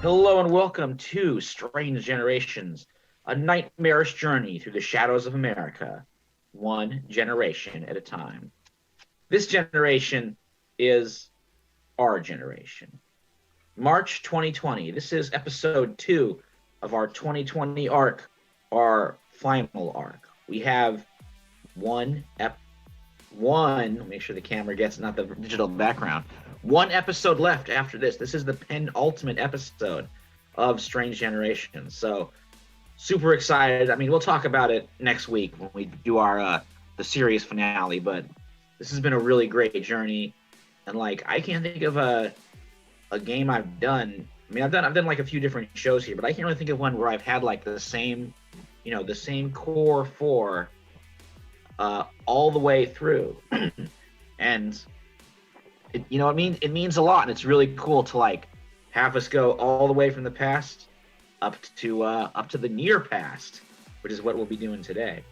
Hello and welcome to Strange Generations, a nightmarish journey through the shadows of America, one generation at a time. This generation is our generation. March 2020. This is episode 2 of our 2020 arc, our final arc. We have make sure the camera gets not the digital background. One episode left after this. This is the penultimate episode of Strange Generations. So super excited. I mean, we'll talk about it next week when we do our the series finale, but this has been a really great journey. And like I can't think of a game I've done. I mean, I've done like a few different shows here, but I can't really think of one where I've had like the same core four all the way through. And it means a lot, and it's really cool to like have us go all the way from the past up to the near past, which is what we'll be doing today.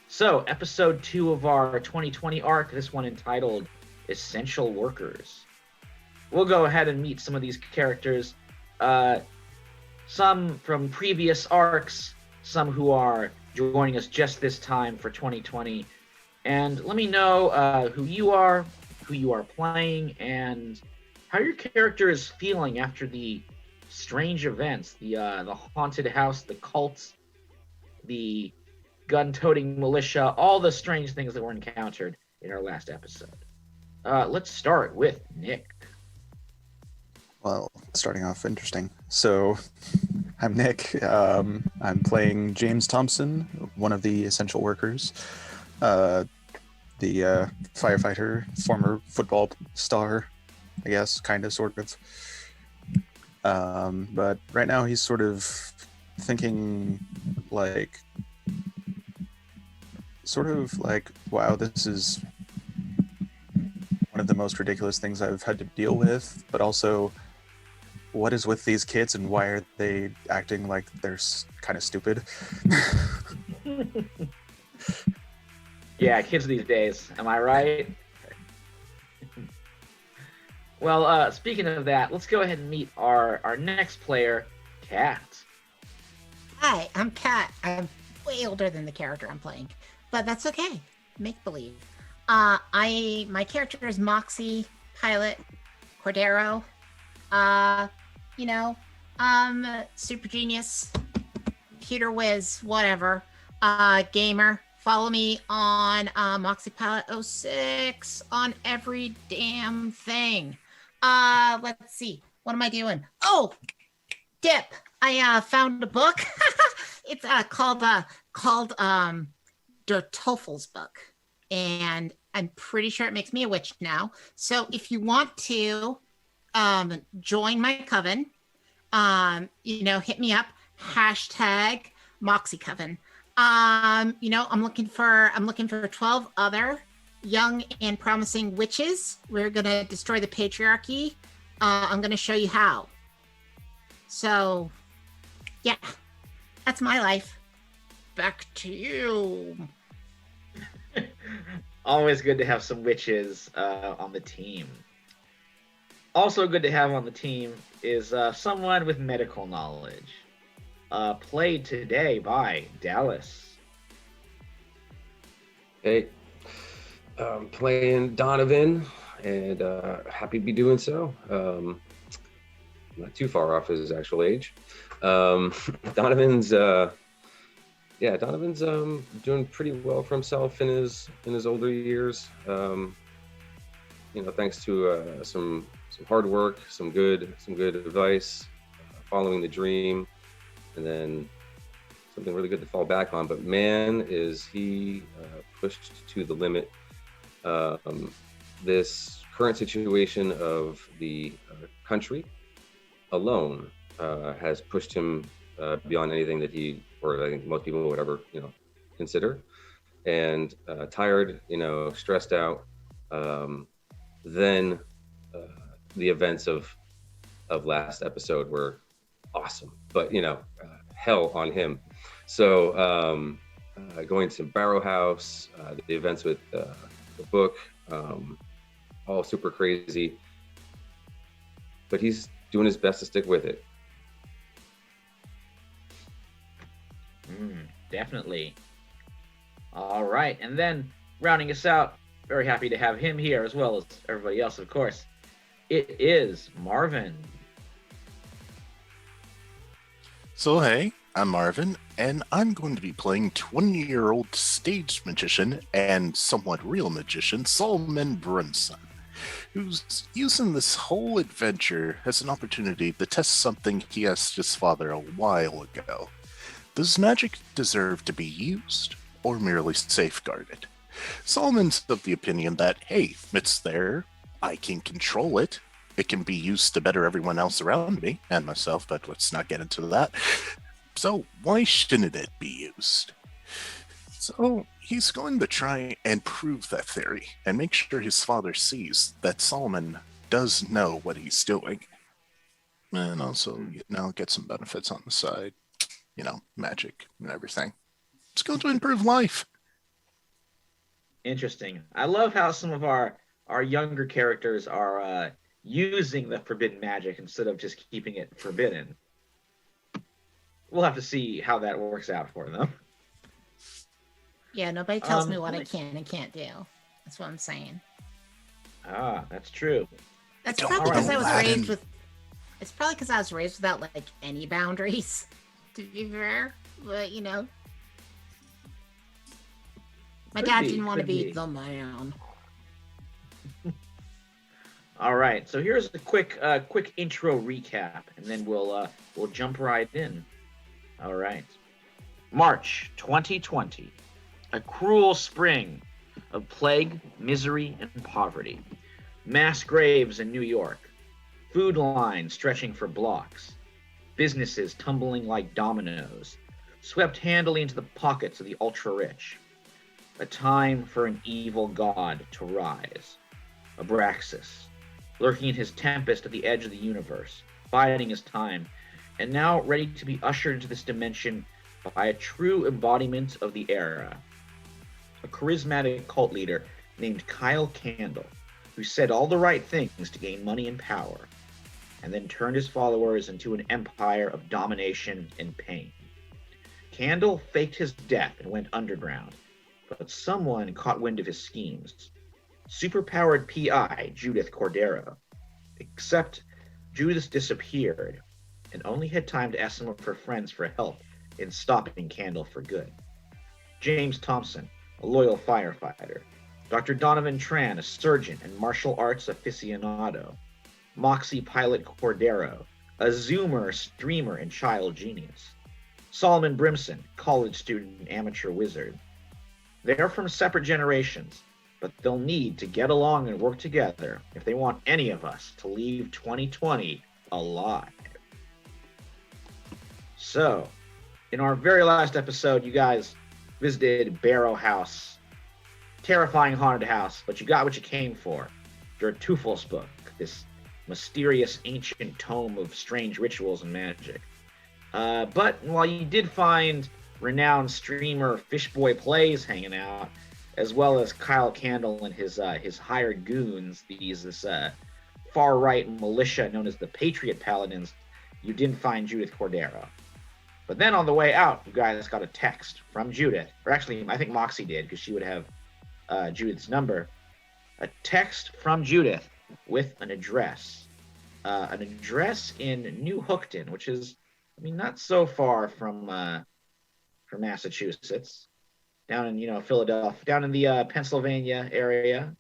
So, episode 2 of our 2020 arc, this one entitled Essential Workers. We'll go ahead and meet some of these characters, some from previous arcs, some who are joining us just this time for 2020. And let me know who you are playing, and how your character is feeling after the strange events, the haunted house, the cults, the gun-toting militia, all the strange things that were encountered in our last episode. Let's start with Nick. Well, starting off interesting. So, I'm Nick. I'm playing James Thompson, one of the essential workers. The firefighter, former football star, I guess, kind of, sort of. But right now he's sort of thinking like, wow, this is one of the most ridiculous things I've had to deal with, but also, what is with these kids and why are they acting like they're kind of stupid? Yeah, kids these days. Am I right? Well, speaking of that, let's go ahead and meet our next player, Kat. Hi, I'm Kat. I'm way older than the character I'm playing, but that's okay. Make believe. My character is Moxie, pilot, Cordero. Super genius, computer whiz, whatever. Gamer. Follow me on Moxie Pilot 06 on every damn thing. Let's see. What am I doing? Oh, dip. I found a book. It's called Der Teufel's Book, and I'm pretty sure it makes me a witch now. So if you want to join my coven, hit me up. Hashtag Moxie Coven. I'm looking for 12 other young and promising witches. We're gonna destroy the patriarchy. I'm gonna show you how. So, yeah, that's my life. Back to you. Always good to have some witches on the team. Also good to have on the team is someone with medical knowledge. Played today by Dallas. Hey, playing Donovan, and happy to be doing so. Not too far off his actual age. Donovan's doing pretty well for himself in his older years. Thanks to some hard work, some good advice, following the dream, and then something really good to fall back on. But man, is he pushed to the limit. This current situation of the country alone has pushed him beyond anything that he, or I think most people would ever, consider. And tired, stressed out. Then the events of last episode were awesome, but hell on him. So going to Barrow House, the events with the book, all super crazy, but he's doing his best to stick with it. Definitely. All right, and then rounding us out, very happy to have him here as well as everybody else, of course. It is Marvin. So, hey, I'm Marvin, and I'm going to be playing 20-year-old stage magician and somewhat real magician Solomon Brunson, who's using this whole adventure as an opportunity to test something he asked his father a while ago. Does magic deserve to be used, or merely safeguarded? Solomon's of the opinion that, hey, it's there, I can control it, it can be used to better everyone else around me, and myself, but let's not get into that. So why shouldn't it be used? So he's going to try and prove that theory, and make sure his father sees that Solomon does know what he's doing. And also, get some benefits on the side. Magic and everything. It's going to improve life. Interesting. I love how some of our younger characters are using the forbidden magic instead of just keeping it forbidden. We'll have to see how that works out for them. Yeah, nobody tells me what I nice. can and can't do. That's what I'm saying. That's true. That's Don't probably because know I was Aladdin. raised with. It's probably because I was raised without like any boundaries. To be fair, but my dad didn't want to be the man. All right, so here's a quick intro recap, and then we'll jump right in. All right, March 2020, a cruel spring of plague, misery, and poverty. Mass graves in New York, food lines stretching for blocks, businesses tumbling like dominoes, swept handily into the pockets of the ultra-rich. A time for an evil god to rise. Abraxas, lurking in his tempest at the edge of the universe, biding his time, and now ready to be ushered into this dimension by a true embodiment of the era. A charismatic cult leader named Kyle Candle, who said all the right things to gain money and power, and then turned his followers into an empire of domination and pain. Candle faked his death and went underground, but someone caught wind of his schemes. Superpowered PI Judith Cordero. Except Judith disappeared and only had time to ask some of her friends for help in stopping Candle for good. James Thompson, a loyal firefighter. Dr. Donovan Tran, a surgeon and martial arts aficionado. Moxie Pilot Cordero, a Zoomer, streamer, and child genius. Solomon Brimson, college student and amateur wizard. They're from separate generations, but they'll need to get along and work together if they want any of us to leave 2020 alive. So, in our very last episode, you guys visited Barrow House. Terrifying haunted house, but you got what you came for. Your Tufos book, this mysterious ancient tome of strange rituals and magic. But while you did find renowned streamer Fishboy Plays hanging out, as well as Kyle Candle and his hired goons, this far-right militia known as the Patriot Paladins, you didn't find Judith Cordero. But then on the way out, you guys got a text from Judith, or actually, I think Moxie did, because she would have Judith's number. A text from Judith with an address in New Hookton, which is, not so far from Massachusetts, down in Philadelphia, down in the Pennsylvania area.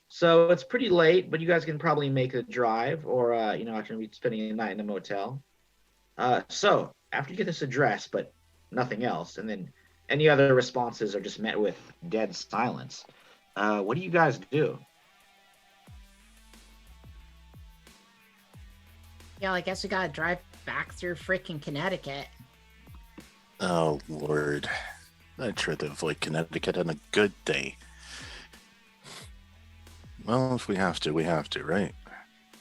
So it's pretty late, but you guys can probably make a drive, or after be spending a night in a motel. So after you get this address, but nothing else, and then any other responses are just met with dead silence. What do you guys do? Yeah, I guess we gotta drive back through freaking Connecticut. Oh, Lord. I try to avoid Connecticut on a good day. Well, if we have to, we have to, right?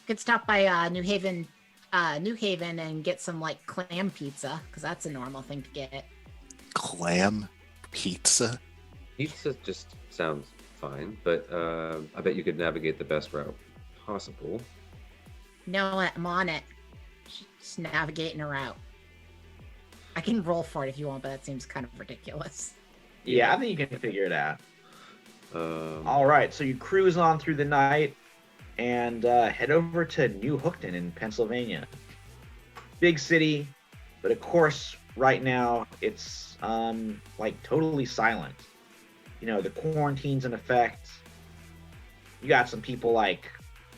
Could stop by New Haven and get some clam pizza, because that's a normal thing to get. Clam pizza? Pizza just sounds fine, but I bet you could navigate the best route possible. No, I'm on it. Just navigating a route. I can roll for it if you want, but that seems kind of ridiculous. Yeah, I think you can figure it out. Um, All right, so you cruise on through the night and head over to New Hookton in Pennsylvania. Big city, but of course, right now it's like totally silent. You know, the quarantine's in effect. You got some people like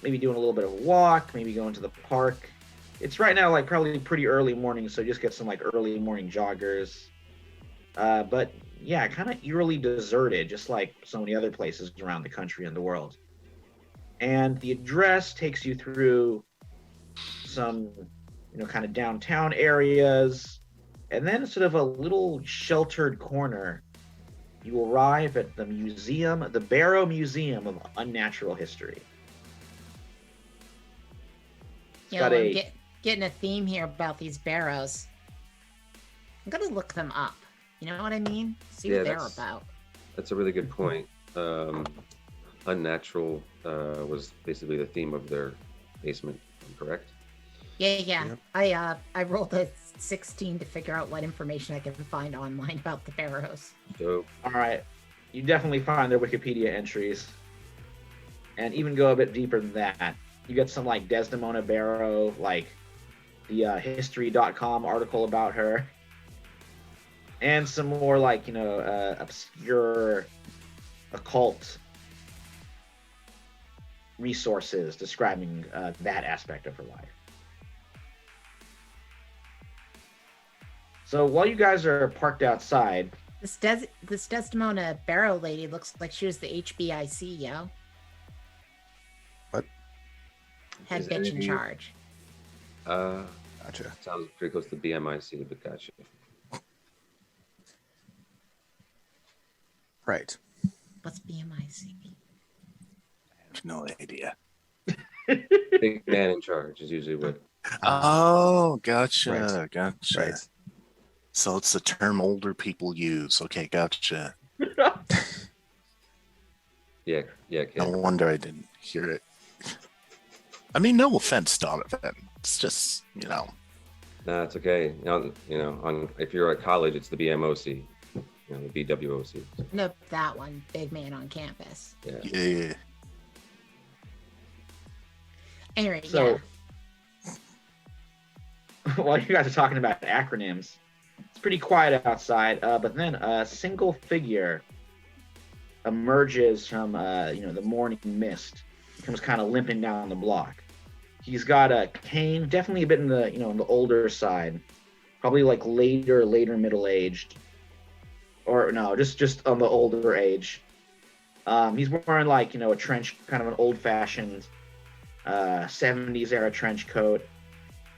maybe doing a little bit of a walk, maybe going to the park. It's right now like probably pretty early morning, so just get some like early morning joggers. But yeah, kind of eerily deserted, just like so many other places around the country and the world. And the address takes you through some, kind of downtown areas, and then sort of a little sheltered corner. You arrive at the museum, the Barrow Museum of Unnatural History. It's got I'm getting a theme here about these barrows. I'm gonna look them up. You know what I mean? See what they're about. That's a really good point. Unnatural was basically the theme of their basement, correct? Yeah. Yep. I rolled a 16 to figure out what information I can find online about the barrows. So, All right. You definitely find their Wikipedia entries, and even go a bit deeper than that. You get some like Desdemona Barrow, like the history.com article about her, and some more like, obscure occult resources describing that aspect of her life. So while you guys are parked outside, This Desdemona Barrow lady looks like she was the HBIC, yo. What? Head Is bitch in anything- charge. Gotcha. sounds pretty close to BMIC, but gotcha. Right. What's BMIC? I have no idea. Big man in charge is usually what. Oh, gotcha. Right. Gotcha. Right. So it's the term older people use. Okay, gotcha. Yeah, kid. No wonder I didn't hear it. I mean, no offense, Donovan. It's just, Nah, it's okay. If you're at college, it's the BMOC, the BWOC. Nope, that one. Big man on campus. Yeah. yeah. Anyway, so while you guys are talking about acronyms, it's pretty quiet outside, but then a single figure emerges from the morning mist, comes kind of limping down the block. He's got a cane, definitely a bit in the on the older side, probably like later middle aged, or no, just on the older age. He's wearing like a trench, kind of an old fashioned 70s era trench coat.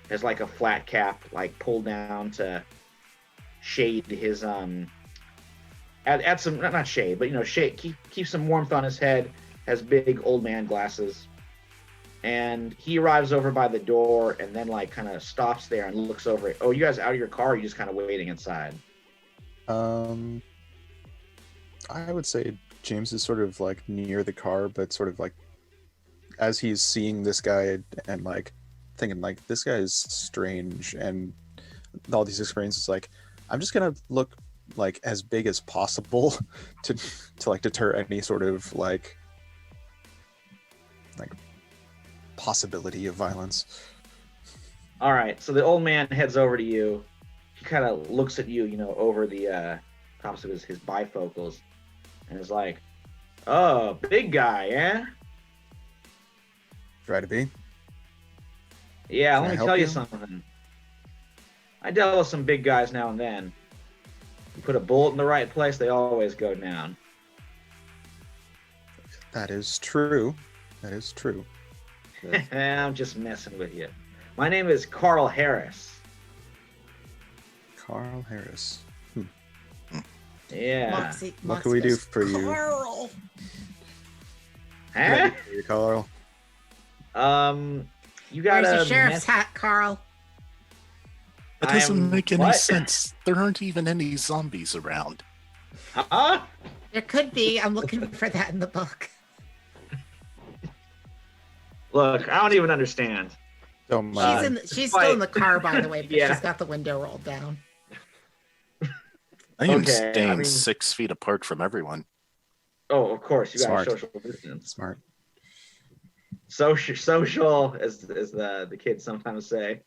Has like a flat cap, like pulled down to shade his add some, not shade, but shade, keep some warmth on his head. Has big old man glasses, and he arrives over by the door and then like kind of stops there and looks over it. Oh, you guys out of your car? Or are you just kind of waiting inside? I would say James is sort of like near the car, but sort of like as he's seeing this guy and like thinking like this guy is strange and all these experiences, like I'm just gonna look like as big as possible to like deter any sort of like possibility of violence. All right, so the old man heads over to you. He kind of looks at you, over the tops of his bifocals, and is like, "Oh, big guy, eh? Try to be. Yeah, Can let I me help tell you you? something. I dealt with some big guys now and then. You put a bullet in the right place, they always go down." That is true. That is true. I'm just messing with you. My name is Carl Harris. Carl Harris. Yeah. Moxie What can we do goes, for you? Carl! Huh? For you, Carl. You got Where's a the sheriff's hat, Carl? That doesn't make any what? sense. There aren't even any zombies around. Huh? There could be. I'm looking for that in the book. Look, I don't even understand. Don't mind. She's still in the car, by the way, but Yeah. she's got the window rolled down. I am Okay, staying I mean- 6 feet apart from everyone. Oh, of course, you got Smart. social distance. Smart. Social, as the kids sometimes say.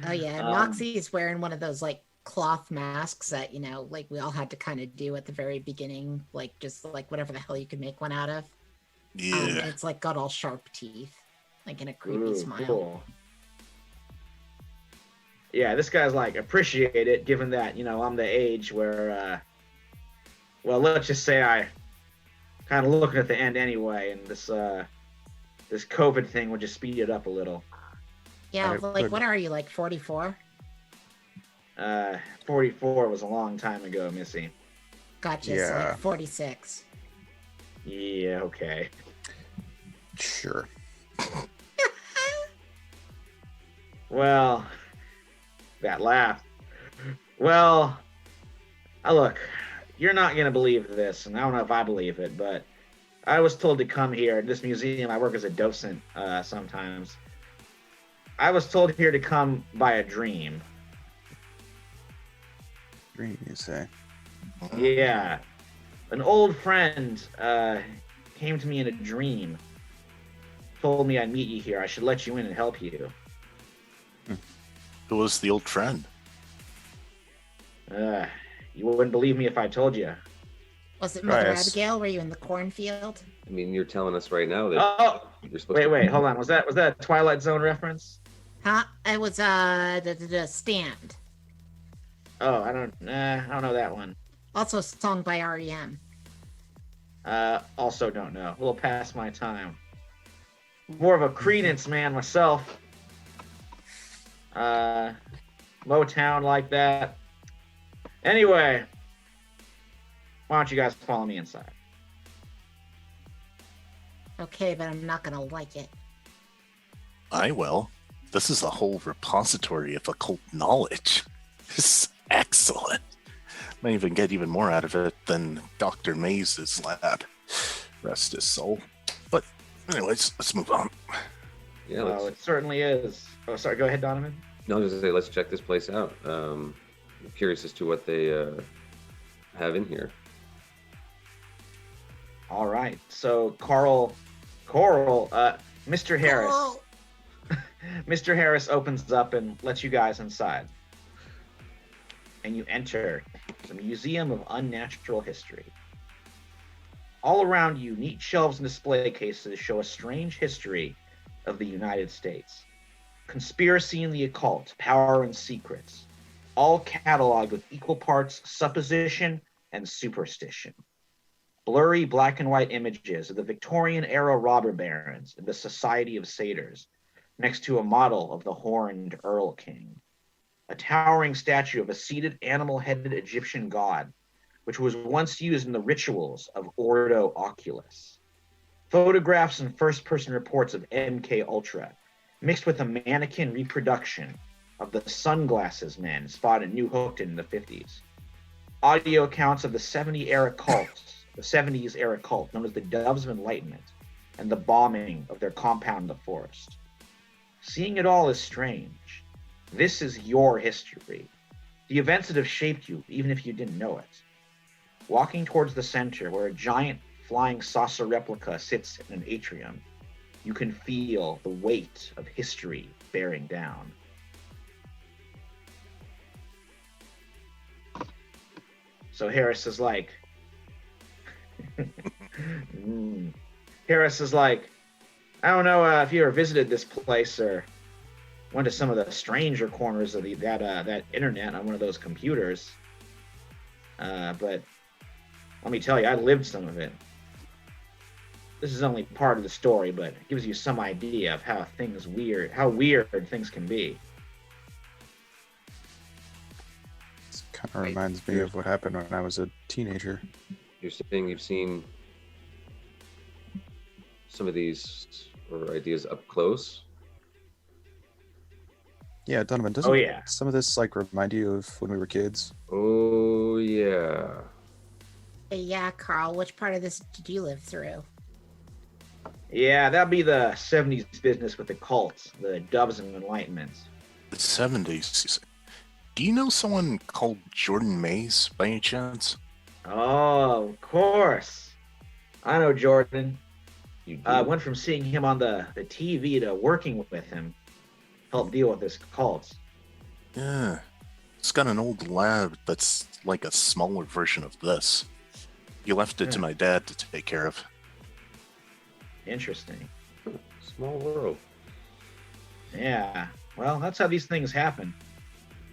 Oh yeah, and Um, Moxie is wearing one of those like cloth masks that like we all had to kind of do at the very beginning, like just like whatever the hell you could make one out of. Yeah. And it's like got all sharp teeth, like in a creepy Ooh, smile. cool. Yeah, this guy's like appreciate it, given that I'm the age where, well, let's just say I kind of looking at the end anyway, and this COVID thing would just speed it up a little. Yeah, I like would- what are you, like 44? 44 was a long time ago, Missy. Gotcha. So Yeah. like 46. Yeah, okay. Sure. Well, that laugh. Well, look, you're not gonna believe this, and I don't know if I believe it, but I was told to come here. This museum, I work as a docent sometimes. I was told here to come by a dream. Dream, you say? Yeah. An old friend came to me in a dream. Told me I'd meet you here. I should let you in and help you. Who was the old friend? You wouldn't believe me if I told you. Was it Mother Right. Abigail? Were you in the cornfield? I mean, you're telling us right now that Oh, you're supposed wait, hold on. Was that a Twilight Zone reference? Huh? It was the Stand. Oh, I don't know that one. Also a song by REM. Also don't know. A little past my time. More of a Credence man myself. Motown like that. Anyway, why don't you guys follow me inside? Okay, but I'm not gonna like it. I will. This is a whole repository of occult knowledge. This is excellent. Might even get even more out of it than Dr. Maze's lab. Rest his soul. But anyways, let's move on. Yeah, Oh, it certainly is. Oh, sorry. Go ahead, Donovan. no, I was just gonna say, let's check this place out. I'm curious as to what they have in here. All right. So, Coral, Mr. Harris. Oh, Mr. Harris opens up and lets you guys inside. And you enter the Museum of Unnatural History. All around you, neat shelves and display cases show a strange history of the United States. Conspiracy and the occult, power and secrets, all cataloged with equal parts supposition and superstition. Blurry black and white images of the Victorian-era robber barons and the Society of Satyrs, next to a model of the horned Earl King. A towering statue of a seated animal-headed Egyptian god, which was once used in the rituals of Ordo Oculus. Photographs and first-person reports of MK Ultra, mixed with a mannequin reproduction of the Sunglasses Men spotted in New Hookton in the 50s. Audio accounts of the 70s era cult known as the Doves of Enlightenment and the bombing of their compound in the forest. Seeing it all is strange. This is your history. The events that have shaped you, even if you didn't know it. Walking towards the center, where a giant flying saucer replica sits in an atrium, you can feel the weight of history bearing down. So Harris is like, Harris is like, I don't know if you ever visited this place or went to some of the stranger corners of that internet on one of those computers. But let me tell you, I lived some of it. This is only part of the story, but it gives you some idea of how weird things can be. This kind of reminds me of what happened when I was a teenager. You're saying you've seen some of these or ideas up close. Yeah, Donovan, doesn't Oh, yeah. some of this like remind you of when we were kids? Oh yeah. hey, yeah, Carl. Which part of this did you live through? Yeah, that'd be the 70s business with the cults, the Doves of Enlightenment. The 70s. Do you know someone called Jordan Mays by any chance? Oh, of course. I know Jordan. You do? Went from seeing him on the TV to working with him. Help deal with this cult. Yeah. It's got an old lab that's like a smaller version of this. He left it to my dad to take care of. Interesting. Small world. Yeah. Well, that's how these things happen.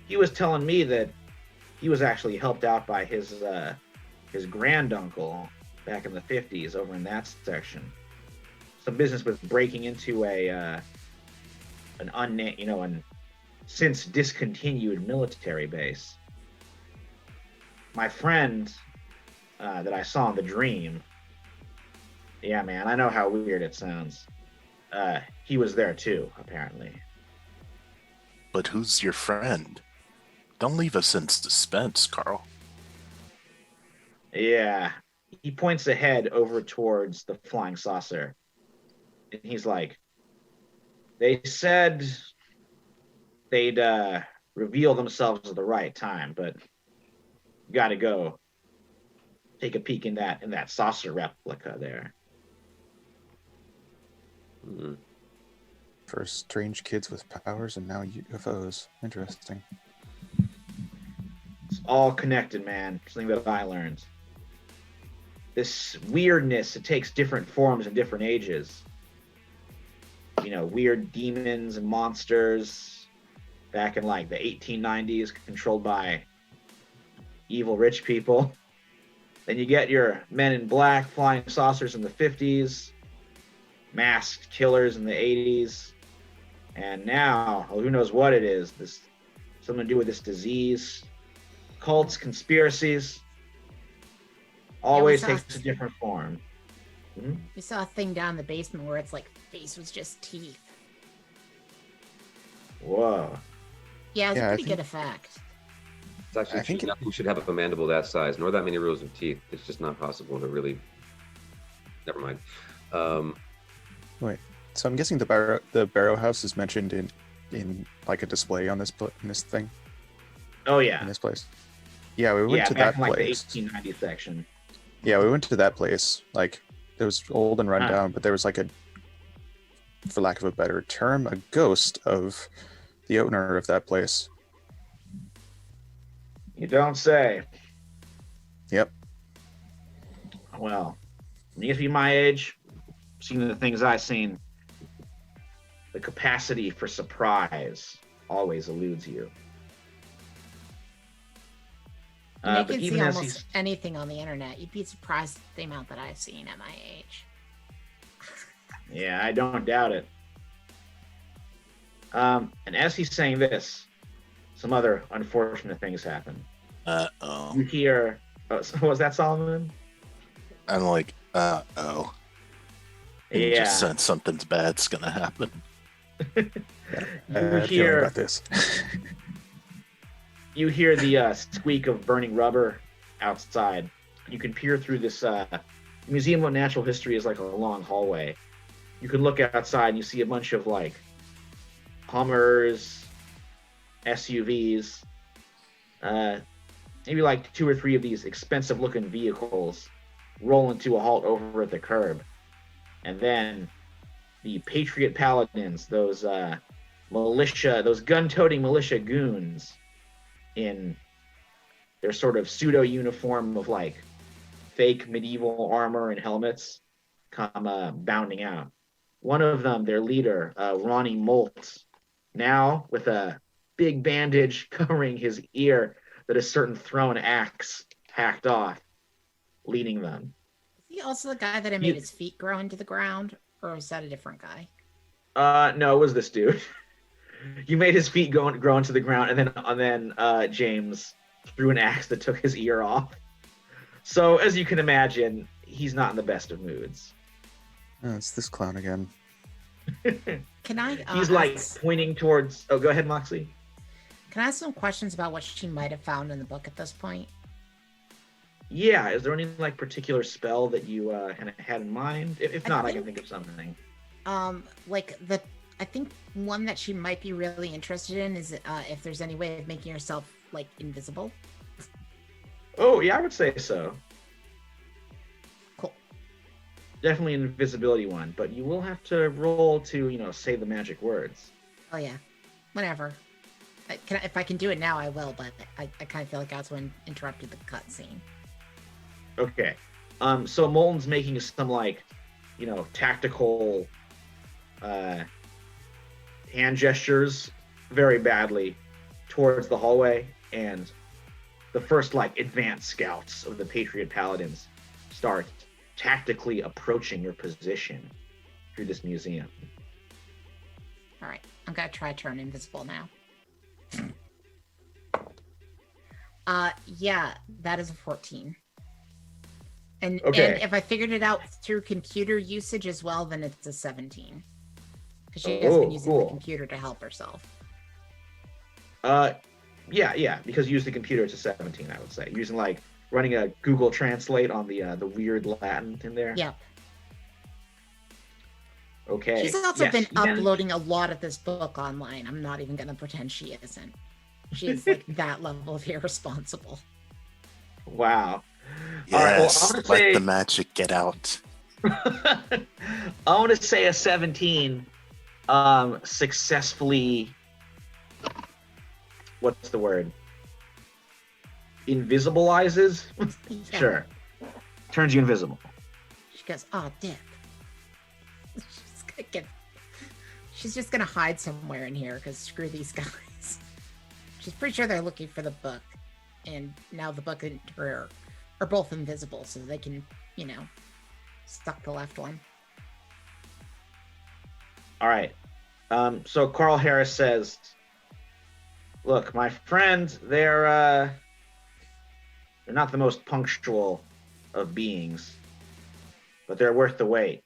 He was telling me that he was actually helped out by his granduncle back in the 50s over in that section. Some business with breaking into an since discontinued military base. My friend that I saw in the dream, yeah, man, I know how weird it sounds. He was there too, apparently. But who's your friend? Don't leave us in suspense, Carl. Yeah. He points ahead over towards the flying saucer. And he's like, they said they'd reveal themselves at the right time, but you gotta go take a peek in that saucer replica there. Mm. First strange kids with powers and now UFOs. Interesting. It's all connected, man. Something that I learned. This weirdness, it takes different forms in different ages. You know, weird demons and monsters back in like the 1890s, controlled by evil rich people. Then you get your men in black flying saucers in the 50s, masked killers in the 80s, and now, well, who knows what it is? This something to do with this disease, cults, conspiracies. Always takes a different form. Hmm? We saw a thing down in the basement where it's like face was just teeth. Whoa. Yeah, it was Yeah, a I pretty think- good effect. It's actually I think true. Nothing should have a mandible that size, nor that many rows of teeth. It's just not possible to really. Never mind. Wait. So I'm guessing the Barrow House is mentioned in like a display on this in this thing Oh in yeah. this place. Yeah, we went Yeah, to back that in like place. the 1890 section. Yeah, we went to that place. Like, it was old and run Huh. down, but there was like for lack of a better term, a ghost of the owner of that place. You don't say. Yep. Well, when you get to be my age, seeing the things I've seen, the capacity for surprise always eludes you. And I But can see even as almost he's anything on the internet. You'd be surprised at the amount that I've seen at my age. yeah, I don't doubt it. And as he's saying this, some other unfortunate things happen. Uh-oh. You hear, was that Solomon? I'm like, uh-oh. And you Yeah. just sense something's bad's gonna happen. You Feeling hear, about this. you hear the squeak of burning rubber outside. You can peer through this Museum of Natural History is like a long hallway. You can look outside and you see a bunch of like Hummers, SUVs, maybe like 2 or 3 of these expensive looking vehicles roll into a halt over at the curb. And then the Patriot Paladins, those those gun-toting militia goons in their sort of pseudo uniform of like fake medieval armor and helmets, come bounding out. One of them, their leader, Ronnie Molt, now with a big bandage covering his ear that a certain thrown axe hacked off, leading them. Is he also the guy that I made his feet grow into the ground? Or is that a different guy? No, it was this dude. You made his feet grow into the ground, and then James threw an axe that took his ear off. So, as you can imagine, he's not in the best of moods. Oh, it's this clown again. Can I? He's like pointing towards. Oh, go ahead, Moxley. Can I ask some questions about what she might have found in the book at this point? Yeah, is there any like particular spell that you kind of had in mind? If not, I can think of something. Like I think one that she might be really interested in is if there's any way of making herself like invisible. Oh yeah, I would say so. Cool. Definitely an invisibility one, but you will have to roll to say the magic words. Oh yeah, whatever. If I can do it now, I will. But I kind of feel like I also interrupted the cutscene. Okay. So Molten's making some tactical hand gestures very badly towards the hallway, and the first advanced scouts of the Patriot Paladins start tactically approaching your position through this museum. All right, I'm gonna try to turn invisible now. Yeah, that is a 14. And if I figured it out through computer usage as well, then it's a 17. Because she has been using the computer to help herself. Yeah, because you use the computer, it's a 17, I would say. Using running a Google Translate on the weird Latin in there. Yep. Okay. She's also been uploading a lot of this book online. I'm not even gonna pretend she isn't. She's that level of irresponsible. Wow. Yes, all right, well, let the magic get out. I want to say a 17 successfully, what's the word? Invisibilizes? Yeah. Sure. Turns you invisible. She goes, oh, dick. She's just gonna hide somewhere in here because screw these guys. She's pretty sure they're looking for the book, and now the book and her are both invisible, so they can, suck the left one. All right. So Carl Harris says, "Look, my friend, they're not the most punctual of beings, but they're worth the wait.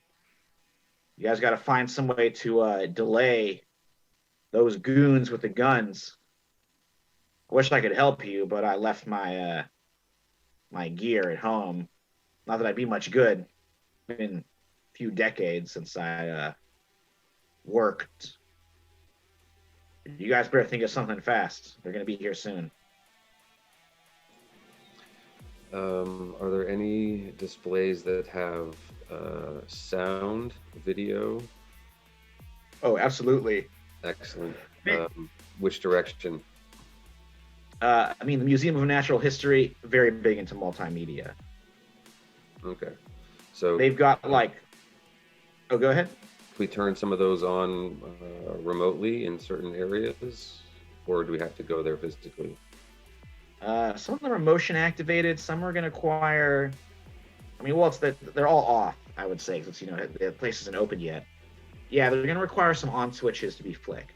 You guys got to find some way to delay those goons with the guns. I wish I could help you, but I left my my gear at home. Not that I'd be much good. It's been a few decades since I worked. You guys better think of something fast. They're going to be here soon." Are there any displays that have sound, video? Oh, absolutely. Excellent. Which direction? The Museum of Natural History, very big into multimedia. Okay. So they've got oh, go ahead. Can we turn some of those on remotely in certain areas, or do we have to go there physically? Some of them are motion activated. Some are going to require. They're all off, I would say, since the place isn't open yet. Yeah, they're going to require some on switches to be flicked.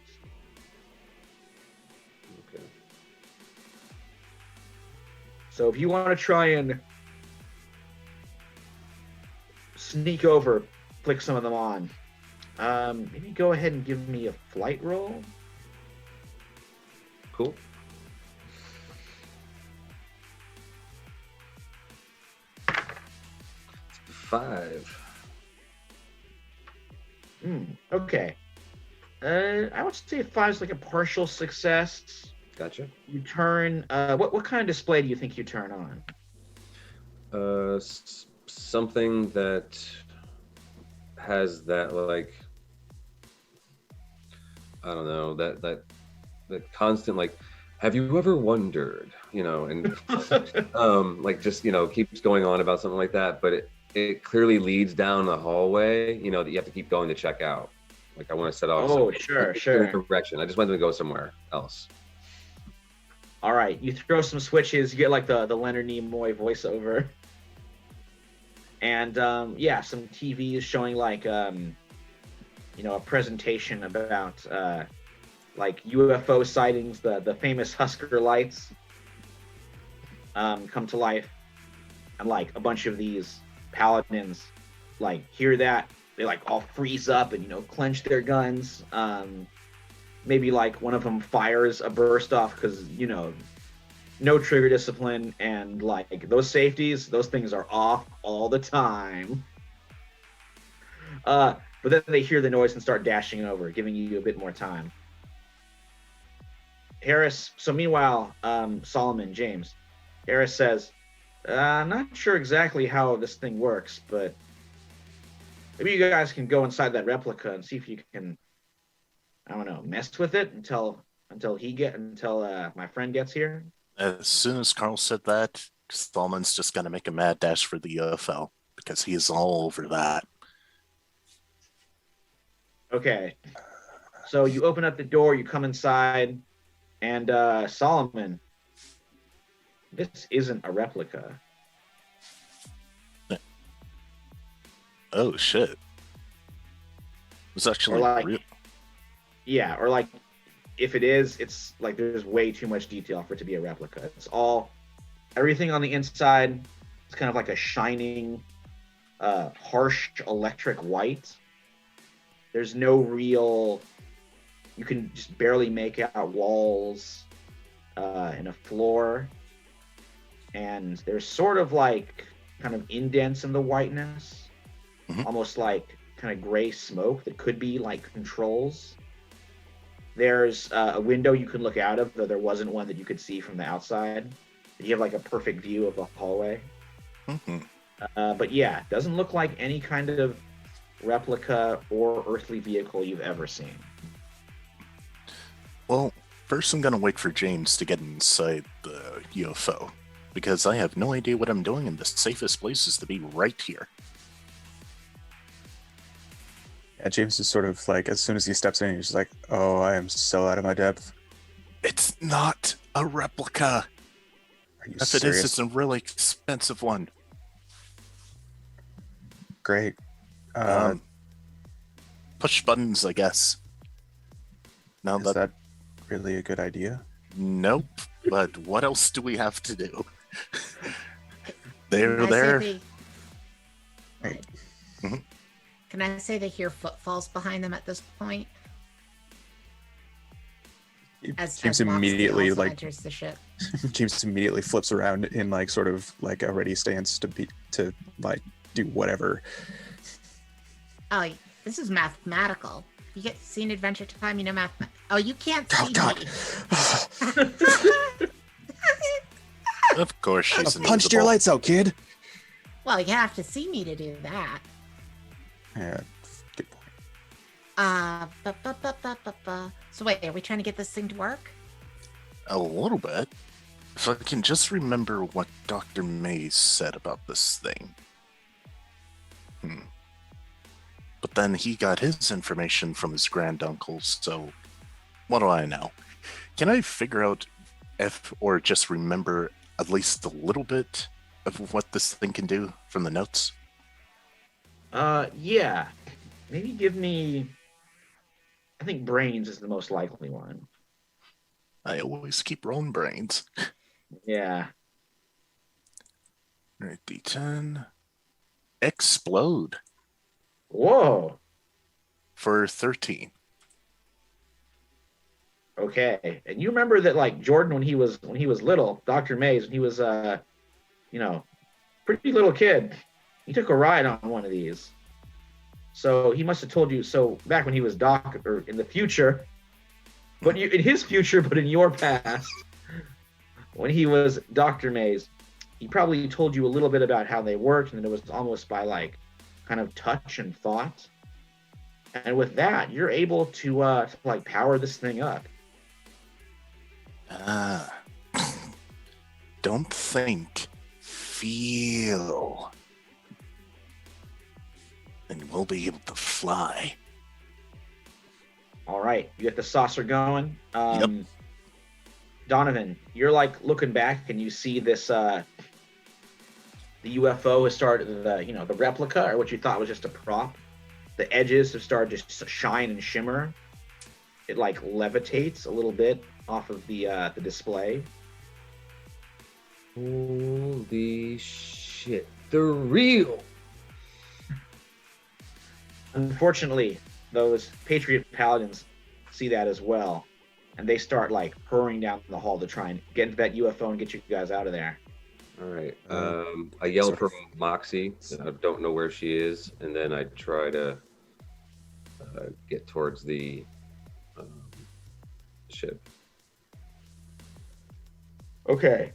Okay. So if you want to try and sneak over, flick some of them on. Maybe go ahead and give me a flight roll. Cool. Five. Okay. I would say 5 is a partial success. Gotcha. You turn. What kind of display do you think you turn on? Something that has that I don't know, that constant have you ever wondered, and just keeps going on about something like that, but it clearly leads down the hallway, that you have to keep going to check out. I want to set off. Oh, sure. Direction. I just want them to go somewhere else. All right, you throw some switches. You get the Leonard Nimoy voiceover, and some TVs showing a presentation about UFO sightings, the famous Husker lights come to life, and a bunch of these paladins hear that, they all freeze up and clench their guns. Maybe one of them fires a burst off because no trigger discipline, and those safeties, those things are off all the time. but then they hear the noise and start dashing over, giving you a bit more time. Harris. So meanwhile, Solomon, James, Harris says, "I'm not sure exactly how this thing works, but maybe you guys can go inside that replica and see if you can, I don't know, mess with it until my friend gets here." As soon as Carl said that, Stallman's just gonna make a mad dash for the UFO because he is all over that. Okay. So you open up the door, you come inside, and Solomon, this isn't a replica. Oh shit! It was actually Or like- real. Yeah, or like if it is, it's like there's way too much detail for it to be a replica. It's all everything on the inside is kind of like a shining, harsh electric white. There's no real. You can just barely make out walls and a floor, and there's sort of like kind of indents in the whiteness, almost like kind of gray smoke that could be like controls. There's a window you can look out of, though there wasn't one that you could see from the outside. You have like a perfect view of the hallway. But yeah, it doesn't look like any kind of replica or earthly vehicle you've ever seen. Well, first I'm gonna wait for James to get inside the UFO because I have no idea what I'm doing, and the safest place is to be right here. Yeah, James is sort of like, as soon as he steps in, he's just like, "Oh, I am so out of my depth." It's not a replica. Are you If it serious? is, it's a really expensive one. Great. Push buttons, I guess. Now Is that really a good idea? Nope. But what else do we have to do? Can I say there. Right. Can I say they hear footfalls behind them at this point? James Moxley immediately also like enters the ship. James immediately flips around in like sort of like a ready stance to like do whatever. Oh, this is mathematical. You get seen Adventure Time, you know math. Oh, you can't see Oh God! me. Of course, she's Punched your invisible. lights out, kid. Well, you have to see me to do that. Yeah, good point. So wait, are we trying to get this thing to work? A little bit. If I can just remember what Dr. Mays said about this thing. But then he got his information from his granduncle, so what do I know? Can I figure out or just remember at least a little bit of what this thing can do from the notes? Yeah. Maybe give me. I think brains is the most likely one. I always keep rolling brains. Yeah. Alright, D10. Explode Whoa. for 13. Okay. And you remember that, like, Jordan, when he was little, Dr. Mays, when he was pretty little kid, he took a ride on one of these. So he must have told you. So back when he was or in the future, but in his future, but in your past, when he was Dr. Mays, he probably told you a little bit about how they worked, and it was almost by like kind of touch and thought. And with that, you're able to like power this thing up. Don't think, feel. And we'll be able to fly. All right, you get the saucer going. Yep. Donovan, you're like looking back and you see this the UFO has started, the replica, or what you thought was just a prop. The edges have started to shine and shimmer. It like levitates a little bit off of the display. Holy shit. They're real. Unfortunately, those Patriot Paladins see that as well, and they start like hurrying down the hall to try and get into that UFO and get you guys out of there. All right. I yell for Moxie. I don't know where she is, and then I try to get towards the ship. Okay.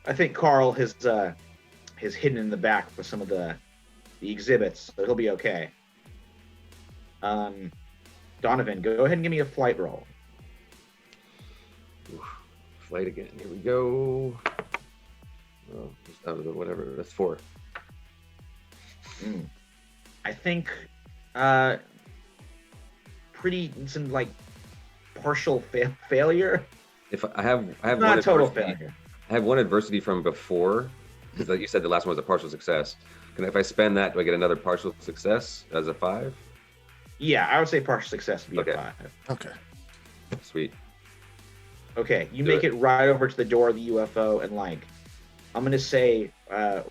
I think Carl has hidden in the back with some of the exhibits, so he'll be okay. Donovan, go ahead and give me a flight roll. Oof. Flight again. Here we go. Oh, just out of the whatever. That's 4. I think some like partial failure. If I have Not one total adversity, failure. I have one adversity from before, because like you said, the last one was a partial success. If I spend that, do I get another partial success as a 5? Yeah, I would say partial success would be Okay. a 5. Okay. Sweet. Okay, you Do make it. it right over to the door of the UFO, and like, I'm gonna say,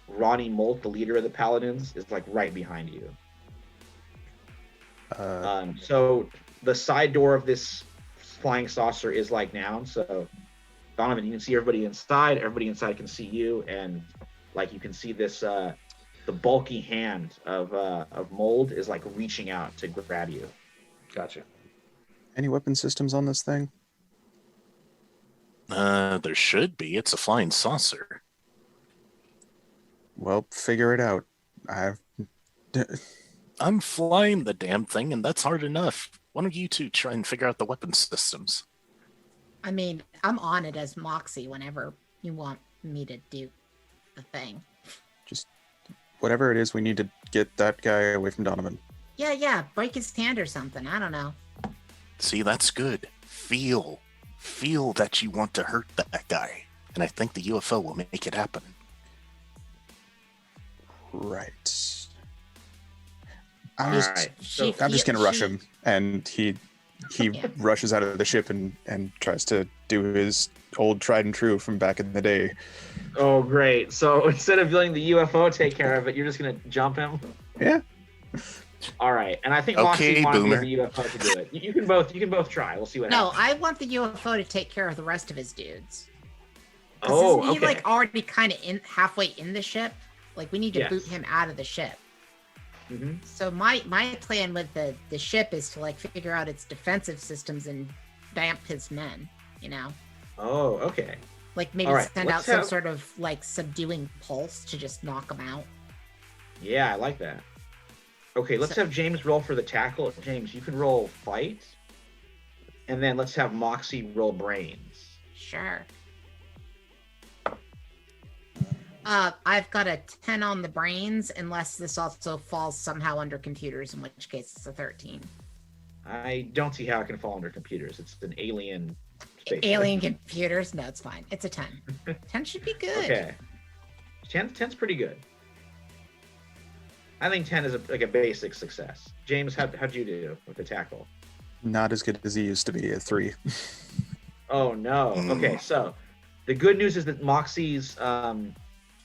Ronnie Molt, the leader of the Paladins, is like right behind you. So the side door of this flying saucer is like down. So Donovan, you can see everybody inside. Everybody inside can see you, and like you can see this, the bulky hand of Mold is like reaching out to grab you. Gotcha. Any weapon systems on this thing? There should be. It's a flying saucer. Well, figure it out. I'm flying the damn thing, and that's hard enough. Why don't you two try and figure out the weapon systems? I mean, I'm on it as Moxie whenever you want me to do the thing. Just whatever it is, we need to get that guy away from Donovan. Yeah, break his hand or something. I don't know. See, that's good. Feel that you want to hurt that guy. And I think the UFO will make it happen. Right. All I'm just, right. She So I'm just feel- gonna rush she- him, and he Yeah. rushes out of the ship and tries to do his old tried and true from back in the day. Oh, great. So instead of letting the UFO take care of it, you're just going to jump him? Yeah. All right. And I think Okay, Moxie wanted Boomer. the UFO to do it. You can both try. We'll see what No, happens. I want the UFO to take care of the rest of his dudes. 'Cause Oh, isn't he okay. like already kind of halfway in the ship? Like we need to Yes. boot him out of the ship. Mhm. So my plan with the ship is to like figure out its defensive systems and vamp his men. You know, Oh, okay. like maybe All right, send out let's some have- sort of like subduing pulse to just knock him out. Yeah, I like that. Okay, let's So- have James roll for the tackle. James, you can roll fight. And then let's have Moxie roll brains. Sure. I've got a 10 on the brains, unless this also falls somehow under computers, in which case it's a 13. I don't see how it can fall under computers. It's an alien space. Alien computers? No, it's fine. It's a 10. 10 should be good. Okay. 10's pretty good. I think 10 is like a basic success. James, how'd you do with the tackle? Not as good as he used to be at 3. Oh no. Okay, so the good news is that Moxie's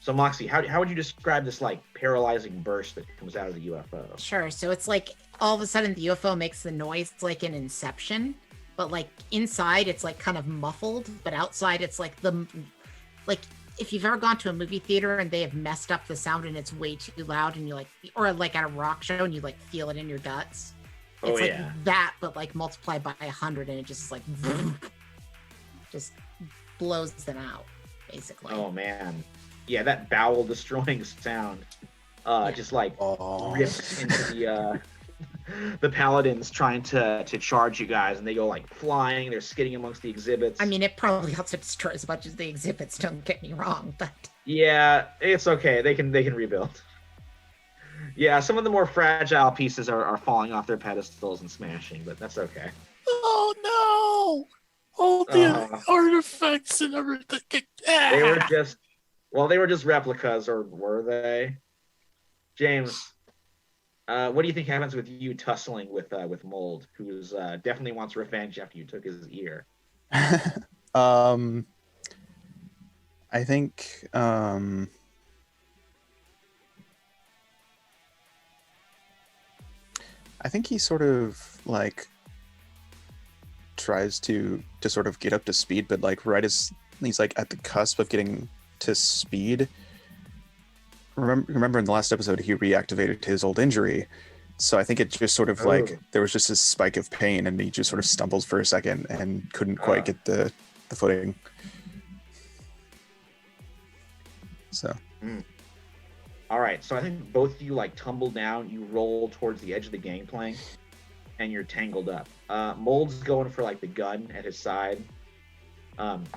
so Moxie, how would you describe this like paralyzing burst that comes out of the UFO? Sure. So it's like all of a sudden the UFO makes the noise like an Inception, but like inside it's like kind of muffled, but outside it's like if you've ever gone to a movie theater and they have messed up the sound and it's way too loud and you like, or like at a rock show and you like feel it in your guts. Oh, It's like yeah. that, but like multiplied by 100 and it just is like just blows them out, basically. Oh man. Yeah, that bowel destroying sound just like Oh. rips into the paladins trying to charge you guys, and they go like flying, they're skidding amongst the exhibits. I mean, it probably also destroys as much as the exhibits, don't get me wrong, but yeah, it's okay. They can rebuild. Yeah, some of the more fragile pieces are falling off their pedestals and smashing, but that's okay. Oh no! All the Uh. artifacts and everything. They were just replicas, or were they? James, what do you think happens with you tussling with Mold, who's definitely wants revenge after you took his ear? I think he sort of like tries to sort of get up to speed, but like right as he's like at the cusp of getting to speed. Remember in the last episode he reactivated his old injury, So I think it just sort of Oh. like there was just a spike of pain, and he just sort of stumbled for a second and couldn't quite get the footing. So All right, so I think both of you like tumble down. You roll towards the edge of the gangplank, and you're tangled up. Mold's going for like the gun at his side.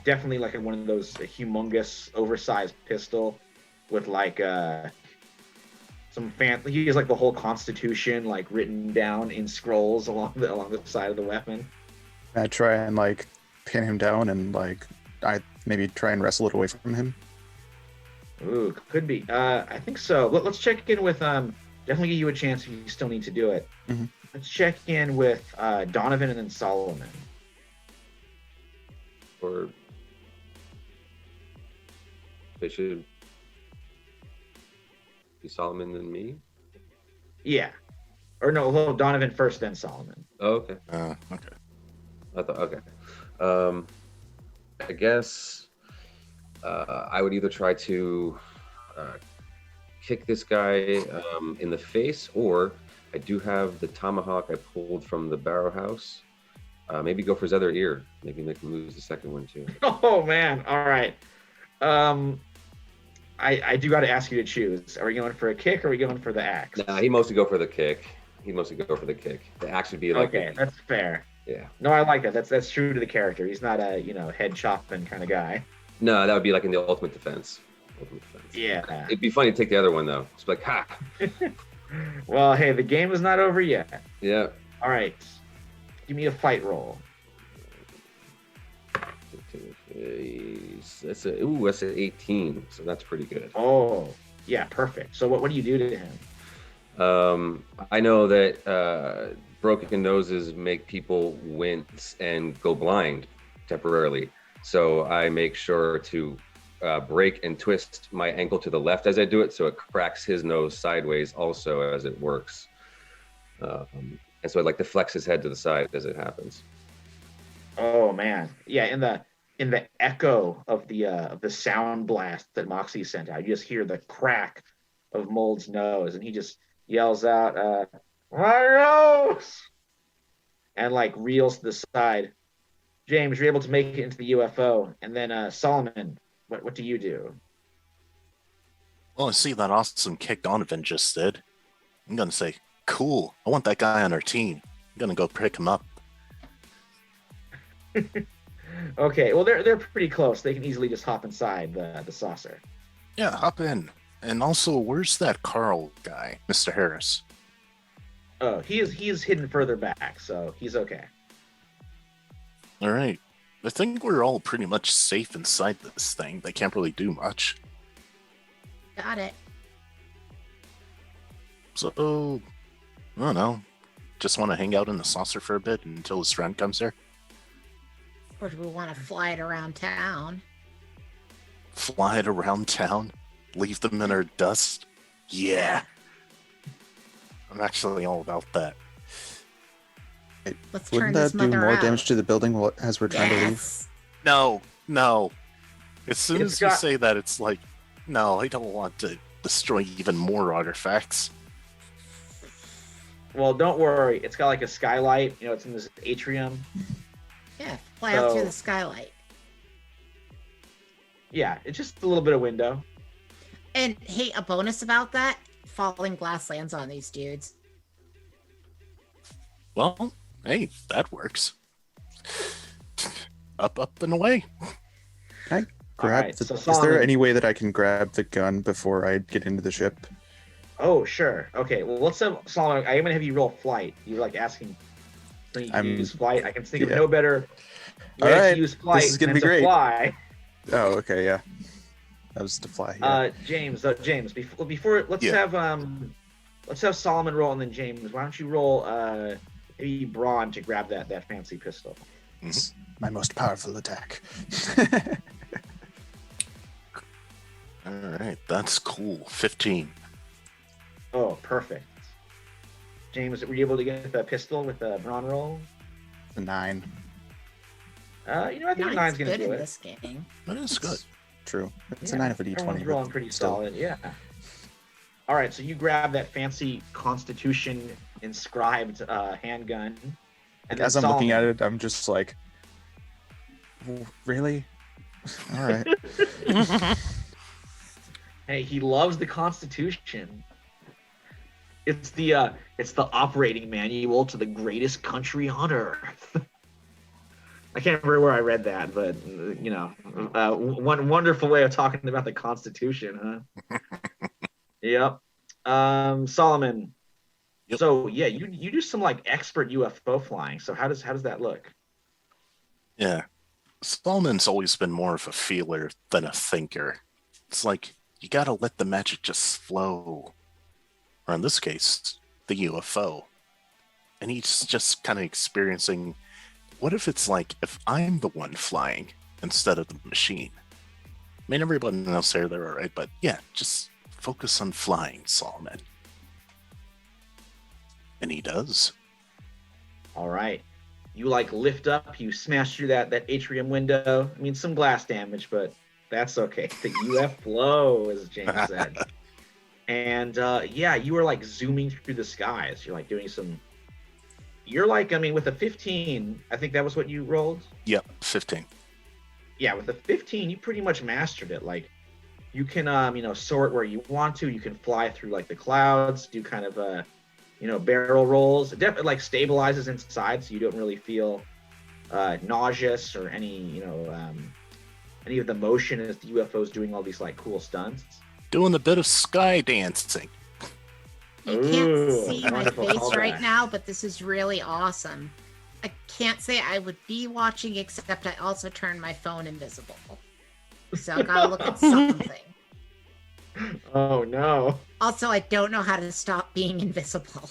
Definitely like one of those humongous, oversized pistol with like some he has like the whole Constitution like written down in scrolls along the side of the weapon. I try and like pin him down and like I maybe try and wrestle it away from him. Ooh, could be. I think so. Let's check in with definitely give you a chance if you still need to do it. Mhm. Let's check in with Donovan and then Solomon. Or they should be Solomon and me. Yeah. Or no, well, Donovan first, then Solomon. Oh, okay. Okay. I thought okay. I guess I would either try to kick this guy in the face, or I do have the tomahawk I pulled from the barrow house. Maybe go for his other ear. Maybe make him lose the second one too. Oh man! All right. I do got to ask you to choose. Are we going for a kick or are we going for the axe? Nah, he mostly go for the kick. The axe would be like Okay, that's fair. yeah. No, I like that. That's true to the character. He's not a head chopping kind of guy. No, that would be like in the ultimate defense. Yeah. It'd be funny to take the other one though. It's like ha. Well, hey, the game is not over yet. Yeah. All right. Give me a fight roll. That's an 18, so that's pretty good. Oh, yeah, perfect. So what do you do to him? I know that broken noses make people wince and go blind temporarily, so I make sure to break and twist my ankle to the left as I do it, so it cracks his nose sideways also as it works. And so I'd like to flex his head to the side as it happens. Oh man, yeah. In the echo of the sound blast that Moxie sent out, you just hear the crack of Mold's nose, and he just yells out, "My nose!" and like reels to the side. James, you're able to make it into the UFO, and then Solomon, what do you do? Well, I see that awesome kick Donovan just did. I'm gonna say, cool. I want that guy on our team. I'm gonna go pick him up. Okay, well they're pretty close. They can easily just hop inside the saucer. Yeah, hop in. And also, where's that Carl guy, Mr. Harris? Oh, he's hidden further back, so he's okay. All right. I think we're all pretty much safe inside this thing. They can't really do much. Got it. So, I don't know. Just want to hang out in the saucer for a bit until his friend comes here. Or do we want to fly it around town? Fly it around town? Leave them in our dust? Yeah. I'm actually all about that. Let's turn Wouldn't this that do mother more out. damage to the building as we're trying to leave? Yes. No. As soon It's as you got- say that, it's like, no, I don't want to destroy even more artifacts. Well, don't worry. It's got like a skylight. It's in this atrium. Yeah, fly out through So- the skylight. Yeah, it's just a little bit of window. And hey, a bonus about that, falling glass lands on these dudes. Well, hey, that works. Up, and away. Can I grab Alright, the, so is there Solomon- any way that I can grab the gun before I get into the ship? Oh, sure. Okay, well, let's have Solomon. I'm gonna have you roll flight. You were like asking me to use flight. I can think of yeah. no better way Alright, to use flight this is gonna than be to great. fly. Oh, okay, yeah. That was to fly. Yeah. James, before let's have Solomon roll, and then James, why don't you roll maybe Braun to grab that fancy pistol? It's my most powerful attack. All right, that's cool. 15. Oh, perfect. James, were you able to get the pistol with the Braun roll? A 9. I think Nine's nine's gonna good do in it. this game. That is good. True. It's Yeah, a 9 of a everyone's d20. rolling but pretty still. solid. Yeah. All right, so you grab that fancy Constitution inscribed handgun, and then As I'm looking at Solomon. it, I'm just like, really? All right. Hey, he loves the Constitution. It's the operating manual to the greatest country on earth. I can't remember where I read that, but one wonderful way of talking about the Constitution, huh? Yep. Solomon. Yep. So yeah, you do some like expert UFO flying. So how does that look? Yeah. Solomon's always been more of a feeler than a thinker. It's like, you gotta let the magic just flow. Or in this case, the UFO. And he's just kind of experiencing, what if it's like, if I'm the one flying instead of the machine? I mean, everybody else there, they're all right, but yeah, just focus on flying, Solomon. And he does. All right. You like lift up, you smash through that atrium window. I mean, some glass damage, but that's okay. The UF flow, as James said. And yeah, you were like zooming through the skies. You're like doing some. You're like, I mean, with a 15, I think that was what you rolled. Yep, 15. Yeah, with a 15, you pretty much mastered it. Like, you can, soar it where you want to. You can fly through like the clouds, do kind of barrel rolls. It definitely like stabilizes inside, so you don't really feel nauseous or any of the motion as the UFO's doing all these like cool stunts. Doing a bit of sky dancing. You Ooh, can't see my wonderful face callback. right now, but this is really awesome. I can't say I would be watching, except I also turned my phone invisible. So I gotta look at something. Oh no. Also, I don't know how to stop being invisible.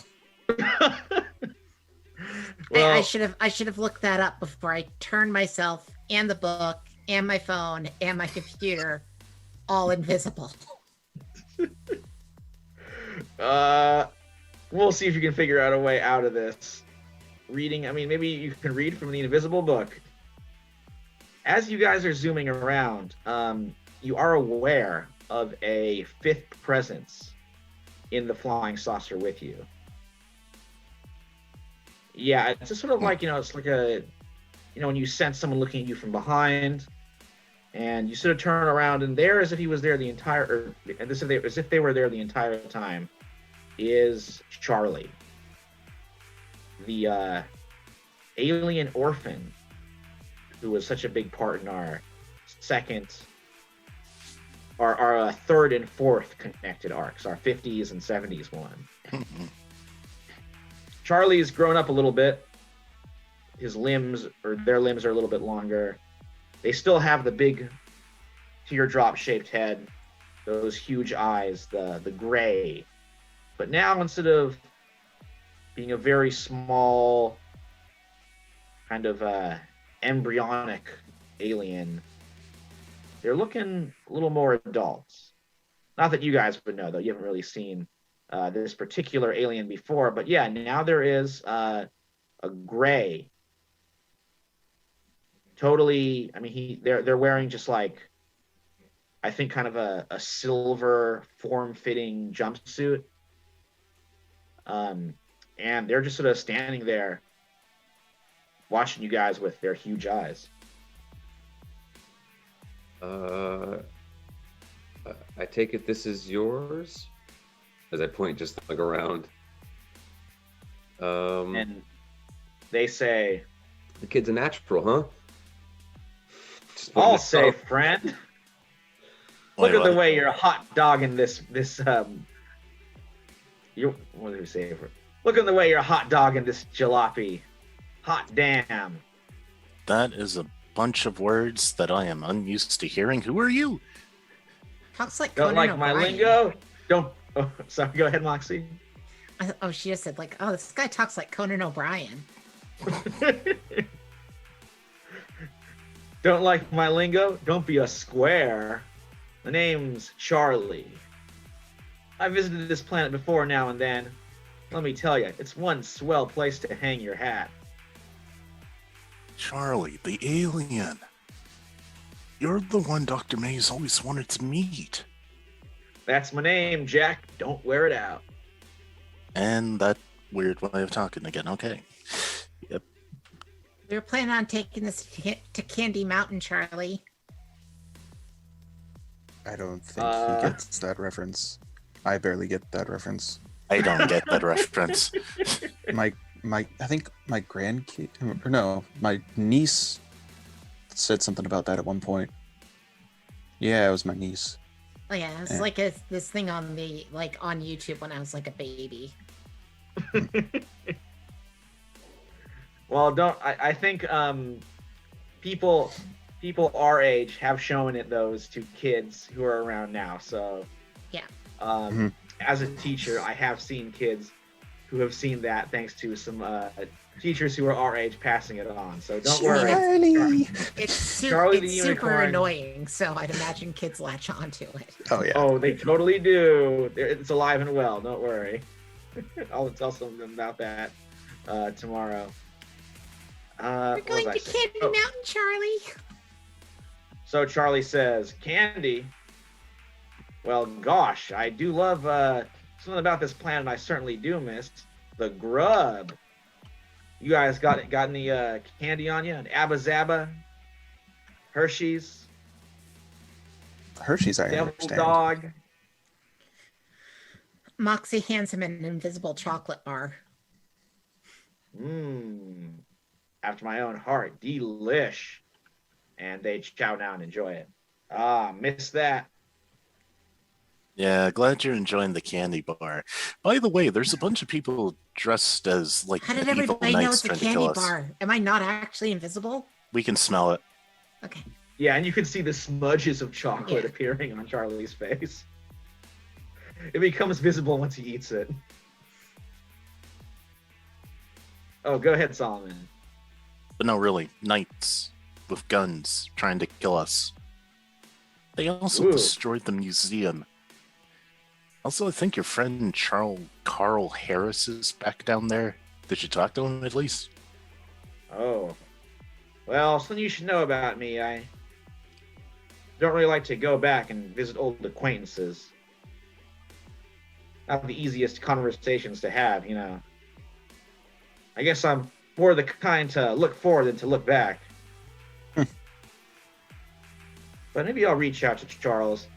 Well, I should have looked that up before I turned myself and the book and my phone and my computer all invisible. we'll see if you can figure out a way out of this. Reading, I mean, maybe you can read from the invisible book. As you guys are zooming around, you are aware of a fifth presence in the flying saucer with you. Yeah, it's just sort of like, it's like when you sense someone looking at you from behind, and you sort of turn around, and there, as if he was there the entire, as if they were there the entire time, is Charlie, the alien orphan who was such a big part in our third and fourth connected arcs, our 50s and 70s one. Charlie's grown up a little bit. Their limbs are a little bit longer. They still have the big teardrop-shaped head, those huge eyes, the gray. But now, instead of being a very small, kind of embryonic alien, they're looking a little more adults. Not that you guys would know, though. You haven't really seen this particular alien before. But yeah, now there is a gray. Totally, I mean, they're wearing just like, I think, kind of a silver form-fitting jumpsuit. And they're just sort of standing there watching you guys with their huge eyes. I take it this is yours? As I point just like around. And they say, the kid's a natural, huh? I'll say, friend. Look Wait, at the what? way you're hot dogging this what did we say? Look at the way you're hot dogging this jalopy. Hot damn. That is a bunch of words that I am unused to hearing. Who are you? Talks like Don't Conan like my O'Brien. lingo? Don't. Oh, sorry, go ahead, Moxie. Oh, she just said like, oh, this guy talks like Conan O'Brien. Don't like my lingo? Don't be a square. The name's Charlie. I visited this planet before now and then. Let me tell you, it's one swell place to hang your hat. Charlie, the alien. You're the one Dr. Mays always wanted to meet. That's my name, Jack. Don't wear it out. And that weird way of talking again. Okay. Yep. We were planning on taking this to Candy Mountain, Charlie. I don't think he gets that reference. I barely get that reference. I don't get that reference. I think my grandkid, or no, my niece said something about that at one point. Yeah, it was my niece. Oh yeah, it's like this thing on on YouTube when I was like a baby. Well, I think people our age have shown it those to kids who are around now. So yeah. As a teacher, I have seen kids who have seen that thanks to some teachers who are our age passing it on. So don't worry. Charlie. It's Charlie super Unicorn. annoying, so I'd imagine kids latch onto it. Oh yeah. Oh, they totally do. It's alive and well. Don't worry. I'll tell something about that tomorrow. We're going to Candy Mountain, Charlie. So Charlie says, Candy? Well, gosh, I do love something about this planet I certainly do miss. The grub. You guys got any candy on you? An Abba Zaba? Hershey's? Hershey's, I Devil understand. Dog? Moxie hands him an invisible chocolate bar. After my own heart. Delish. And they chow down and enjoy it. Ah, missed that. Yeah, glad you're enjoying the candy bar. By the way, there's a bunch of people dressed as like How did evil everybody know knights it's a trying to kill candy us. bar? Am I not actually invisible? We can smell it. Okay. Yeah, and you can see the smudges of chocolate Yeah. appearing on Charlie's face. It becomes visible once he eats it. Oh, go ahead, Solomon. But no, really, knights with guns trying to kill us. They also Ooh. destroyed the museum. Also, I think your friend Carl Harris is back down there. Did you talk to him at least? Oh. Well, something you should know about me. I don't really like to go back and visit old acquaintances. Not the easiest conversations to have, you know. I guess I'm more the kind to look forward than to look back. But maybe I'll reach out to Charles.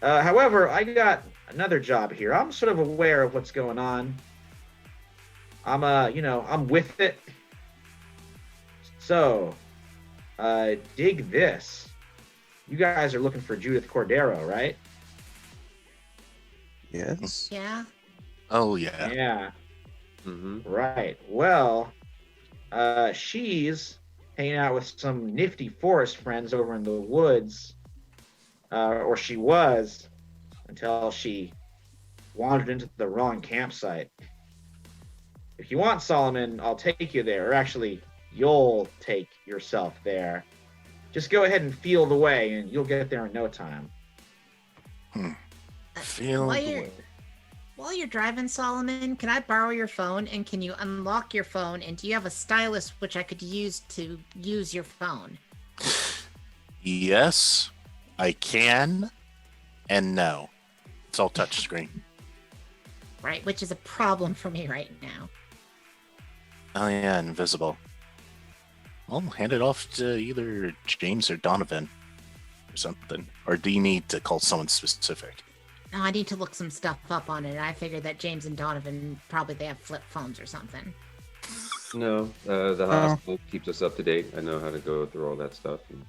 However, I got another job here. I'm sort of aware of what's going on. I'm with it. So, dig this. You guys are looking for Judith Cordero, right? Yes. Yeah. Oh, yeah. Yeah. Mm-hmm. Right. Well, she's hanging out with some nifty forest friends over in the woods. Or she was, until she wandered into the wrong campsite. If you want, Solomon, I'll take you there. Or actually, you'll take yourself there. Just go ahead and feel the way, and you'll get there in no time. Feel While the you're, way. while you're driving, Solomon, can I borrow your phone? And can you unlock your phone? And do you have a stylus which I could use to use your phone? Yes, I can, and no. It's all touchscreen. Right, which is a problem for me right now. Oh yeah, invisible. I'll hand it off to either James or Donovan or something. Or do you need to call someone specific? No, I need to look some stuff up on it. I figured that James and Donovan they have flip phones or something. No, the hospital keeps us up to date. I know how to go through all that stuff. And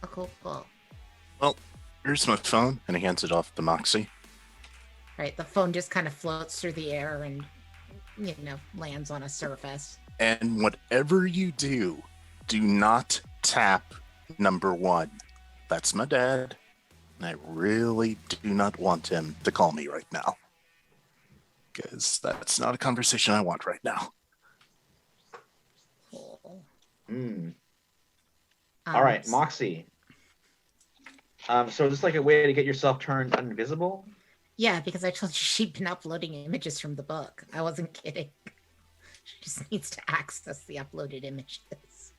Oh, cool. Well, here's my phone, and he hands it off to Moxie. Right, the phone just kind of floats through the air and, lands on a surface. And whatever you do not tap number 1. That's my dad. And I really do not want him to call me right now. Because that's not a conversation I want right now. Cool. All right, Moxie. So is this like a way to get yourself turned invisible? Yeah, because I told you she'd been uploading images from the book. I wasn't kidding. She just needs to access the uploaded images.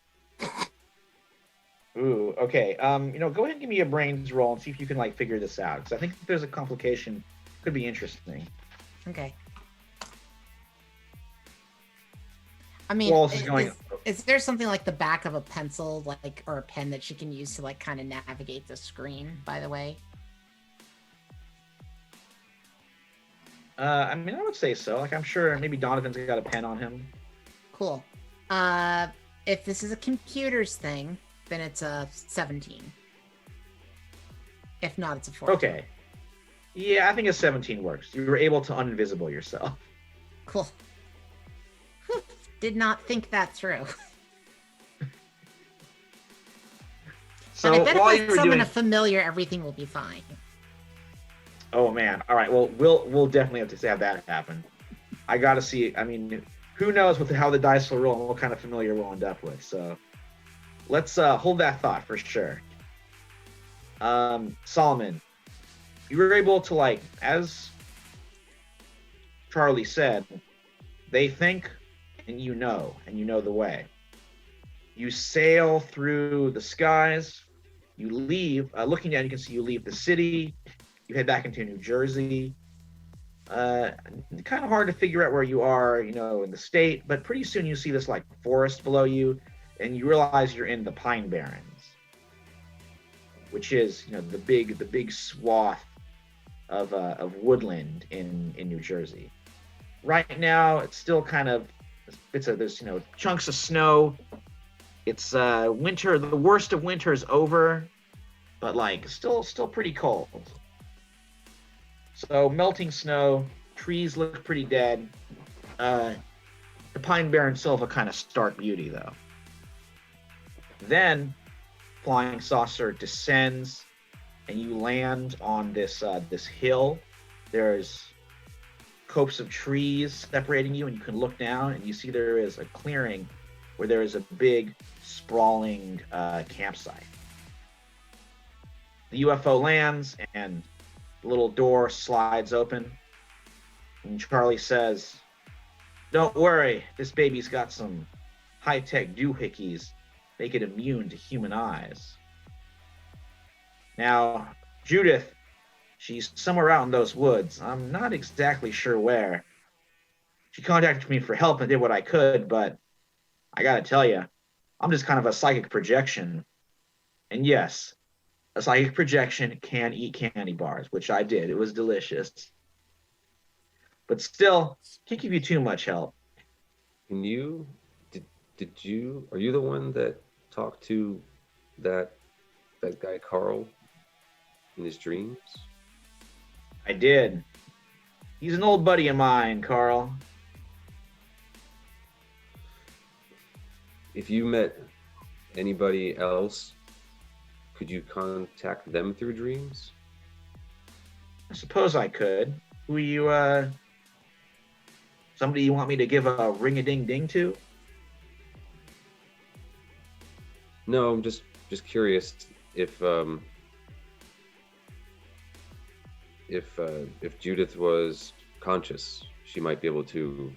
Ooh, okay. Go ahead and give me a brains roll and see if you can like figure this out. Because I think if there's a complication, could be interesting. Okay. I mean, Wallace is going. is there something like the back of a pencil, like, or a pen that she can use to like kind of navigate the screen? By the way. I mean, I would say so. Like, I'm sure maybe Donovan's got a pen on him. Cool. If this is a computer's thing, then it's a 17. If not, it's a 14. Okay. Yeah, I think a 17 works. You were able to uninvisible yourself. Cool. Whew, did not think that through. So but I bet while if you I were summon doing, a familiar, everything will be fine. oh man, all right. Well, we'll definitely have to have that happen. I gotta see. I mean, who knows how the dice will roll and what kind of familiar we'll end up with. So let's hold that thought for sure. Solomon, you were able to, like, as Charlie said, they think and you know the way. You sail through the skies. You leave. Looking down, you can see you leave the city. You head back into New Jersey. Kind of hard to figure out where you are, in the state, but pretty soon you see this like forest below you, and you realize you're in the Pine Barrens, which is the big swath of woodland in New Jersey. Right now, it's still kind of there's chunks of snow. It's winter. The worst of winter is over, but like still pretty cold. So melting snow, trees look pretty dead. The Pine Barrens still have a kind of stark beauty, though. Then, flying saucer descends, and you land on this hill. There's copse of trees separating you, and you can look down, and you see there is a clearing where there is a big, sprawling campsite. The UFO lands, and the little door slides open, and Charlie says, "Don't worry, this baby's got some high-tech doohickeys, make it immune to human eyes." Now, Judith, she's somewhere out in those woods. I'm not exactly sure where. She contacted me for help and did what I could, but I gotta tell you, I'm just kind of a psychic projection. And yes, a psychic projection can eat candy bars, which I did. It was delicious. But still, can't give you too much help. Can you, are you the one that talked to that guy Carl in his dreams? I did. He's an old buddy of mine, Carl. If you met anybody else, could you contact them through dreams? I suppose I could. Who are you, somebody you want me to give a ring-a-ding-ding to? No, I'm just curious if Judith was conscious, she might be able to,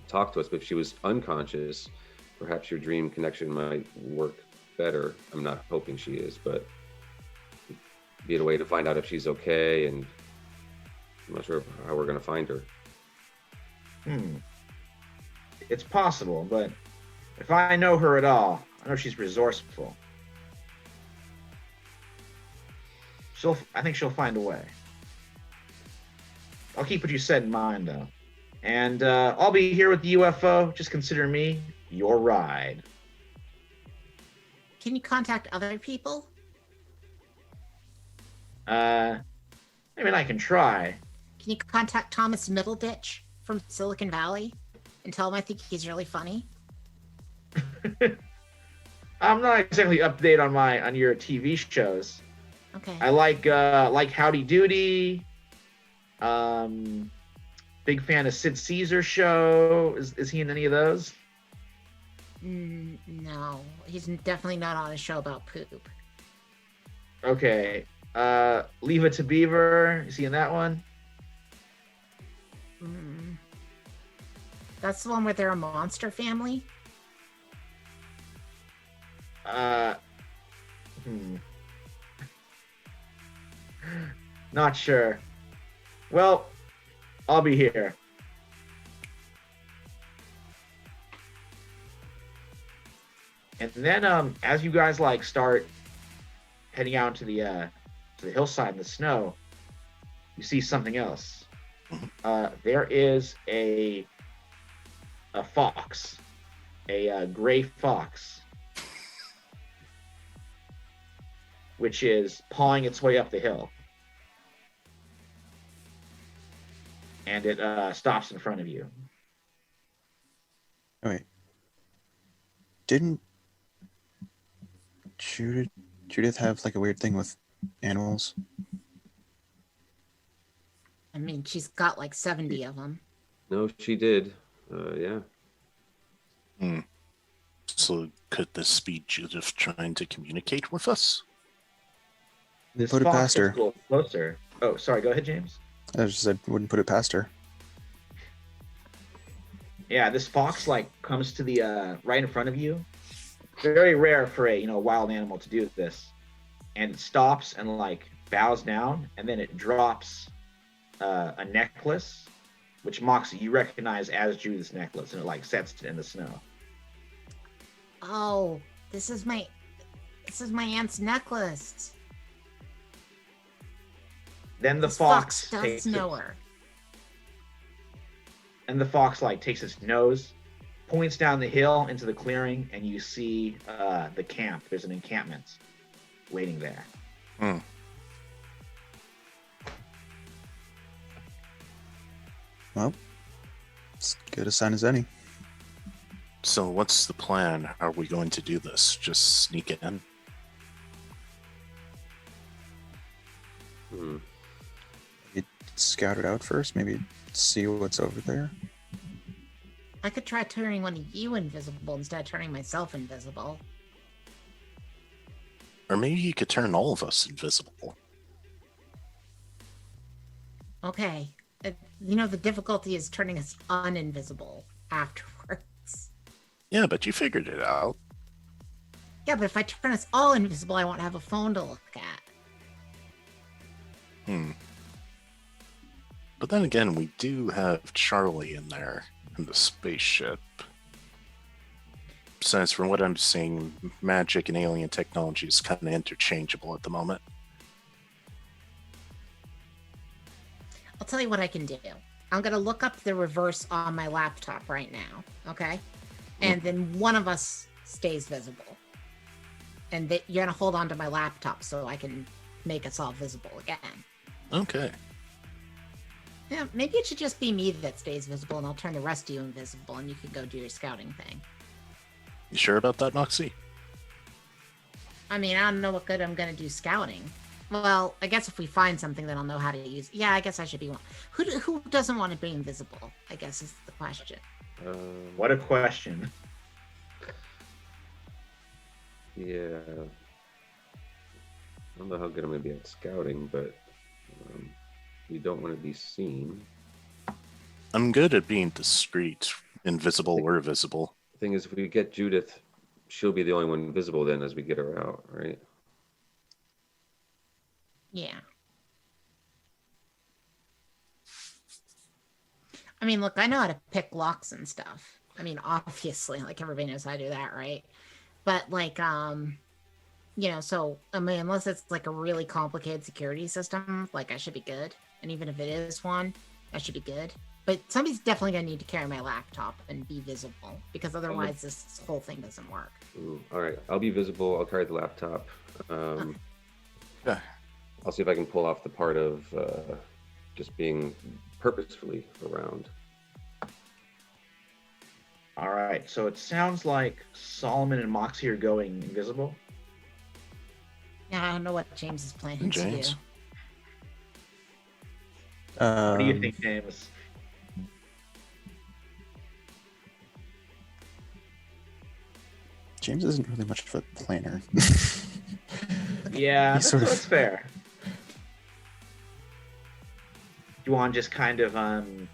talk to us. But if she was unconscious, perhaps your dream connection might work better. I'm not hoping she is, but be a way to find out if she's okay. And I'm not sure how we're going to find her. It's possible, but if I know her at all, I know she's resourceful. I think she'll find a way. I'll keep what you said in mind, though. And I'll be here with the UFO. Just consider me your ride. Can you contact other people? I mean, I can try. Can you contact Thomas Middleditch from Silicon Valley and tell him I think he's really funny? I'm not exactly up to date on your TV shows. Okay. I like Howdy Doody. Big fan of Sid Caesar's show. Is he in any of those? No, he's definitely not on a show about poop. Okay. Leave It to Beaver. Is he in that one? That's the one where they're a monster family? Uh, hmm. Not sure. Well, I'll be here. And then, as you guys like start heading out to the hillside in the snow, you see something else. There is a fox, a gray fox, which is pawing its way up the hill, and it stops in front of you. Oh, wait. Didn't Judith have like a weird thing with animals? I mean, she's got like 70 of them. No, she did. Yeah. So could this be Judith trying to communicate with us? This Put it fox past gets her. a little closer. Oh, sorry. Go ahead, James. I just said wouldn't put it past her. Yeah, this fox like comes to the right in front of you. Very rare for a wild animal to do this, and it stops and like bows down, and then it drops a necklace, which Moxie you recognize as Judith's necklace, and it like sets it in the snow. Oh, this is my aunt's necklace. Then the This fox does takes know her. and the fox like takes its nose, points down the hill into the clearing, and you see the camp. There's an encampment waiting there. Well, as good a sign as any. So what's the plan? Are we going to do this? Just sneak in? Hmm. You scout it out first, maybe see what's over there. I could try turning one of you invisible instead of turning myself invisible. Or maybe you could turn all of us invisible. Okay. The difficulty is turning us uninvisible afterwards. Yeah, but you figured it out. Yeah, but if I turn us all invisible, I won't have a phone to look at. But then again, we do have Charlie in there in the spaceship. Besides, from what I'm seeing, magic and alien technology is kind of interchangeable at the moment. I'll tell you what I can do. I'm going to look up the reverse on my laptop right now, okay? And then one of us stays visible. And you're going to hold on to my laptop so I can make us all visible again. Okay. Yeah, maybe it should just be me that stays visible, and I'll turn the rest of you invisible, and you can go do your scouting thing. You sure about that, Moxie? I mean, I don't know what good I'm going to do scouting. Well, I guess if we find something, then I'll know how to use. Yeah, I guess I should be one. Who doesn't want to be invisible? I guess is the question. What a question. Yeah. I don't know how good I'm going to be at scouting, but we don't want to be seen. I'm good at being discreet, invisible or visible. The thing is, if we get Judith, she'll be the only one visible then as we get her out, right? Yeah. I mean, look, I know how to pick locks and stuff. I mean, obviously, like everybody knows how to do that, right? But like, so I mean, unless it's like a really complicated security system, like I should be good. And even if it is one, I should be good. But somebody's definitely gonna need to carry my laptop and be visible, because otherwise this whole thing doesn't work. Ooh, all right, I'll be visible. I'll carry the laptop. Yeah. I'll see if I can pull off the part of just being purposefully around. All right, so it sounds like Solomon and Moxie are going invisible. Yeah, I don't know what James is planning to James? do. What do you think, James? James isn't really much of a planner. Yeah, He's sort of- that's fair. You want to just kind of hang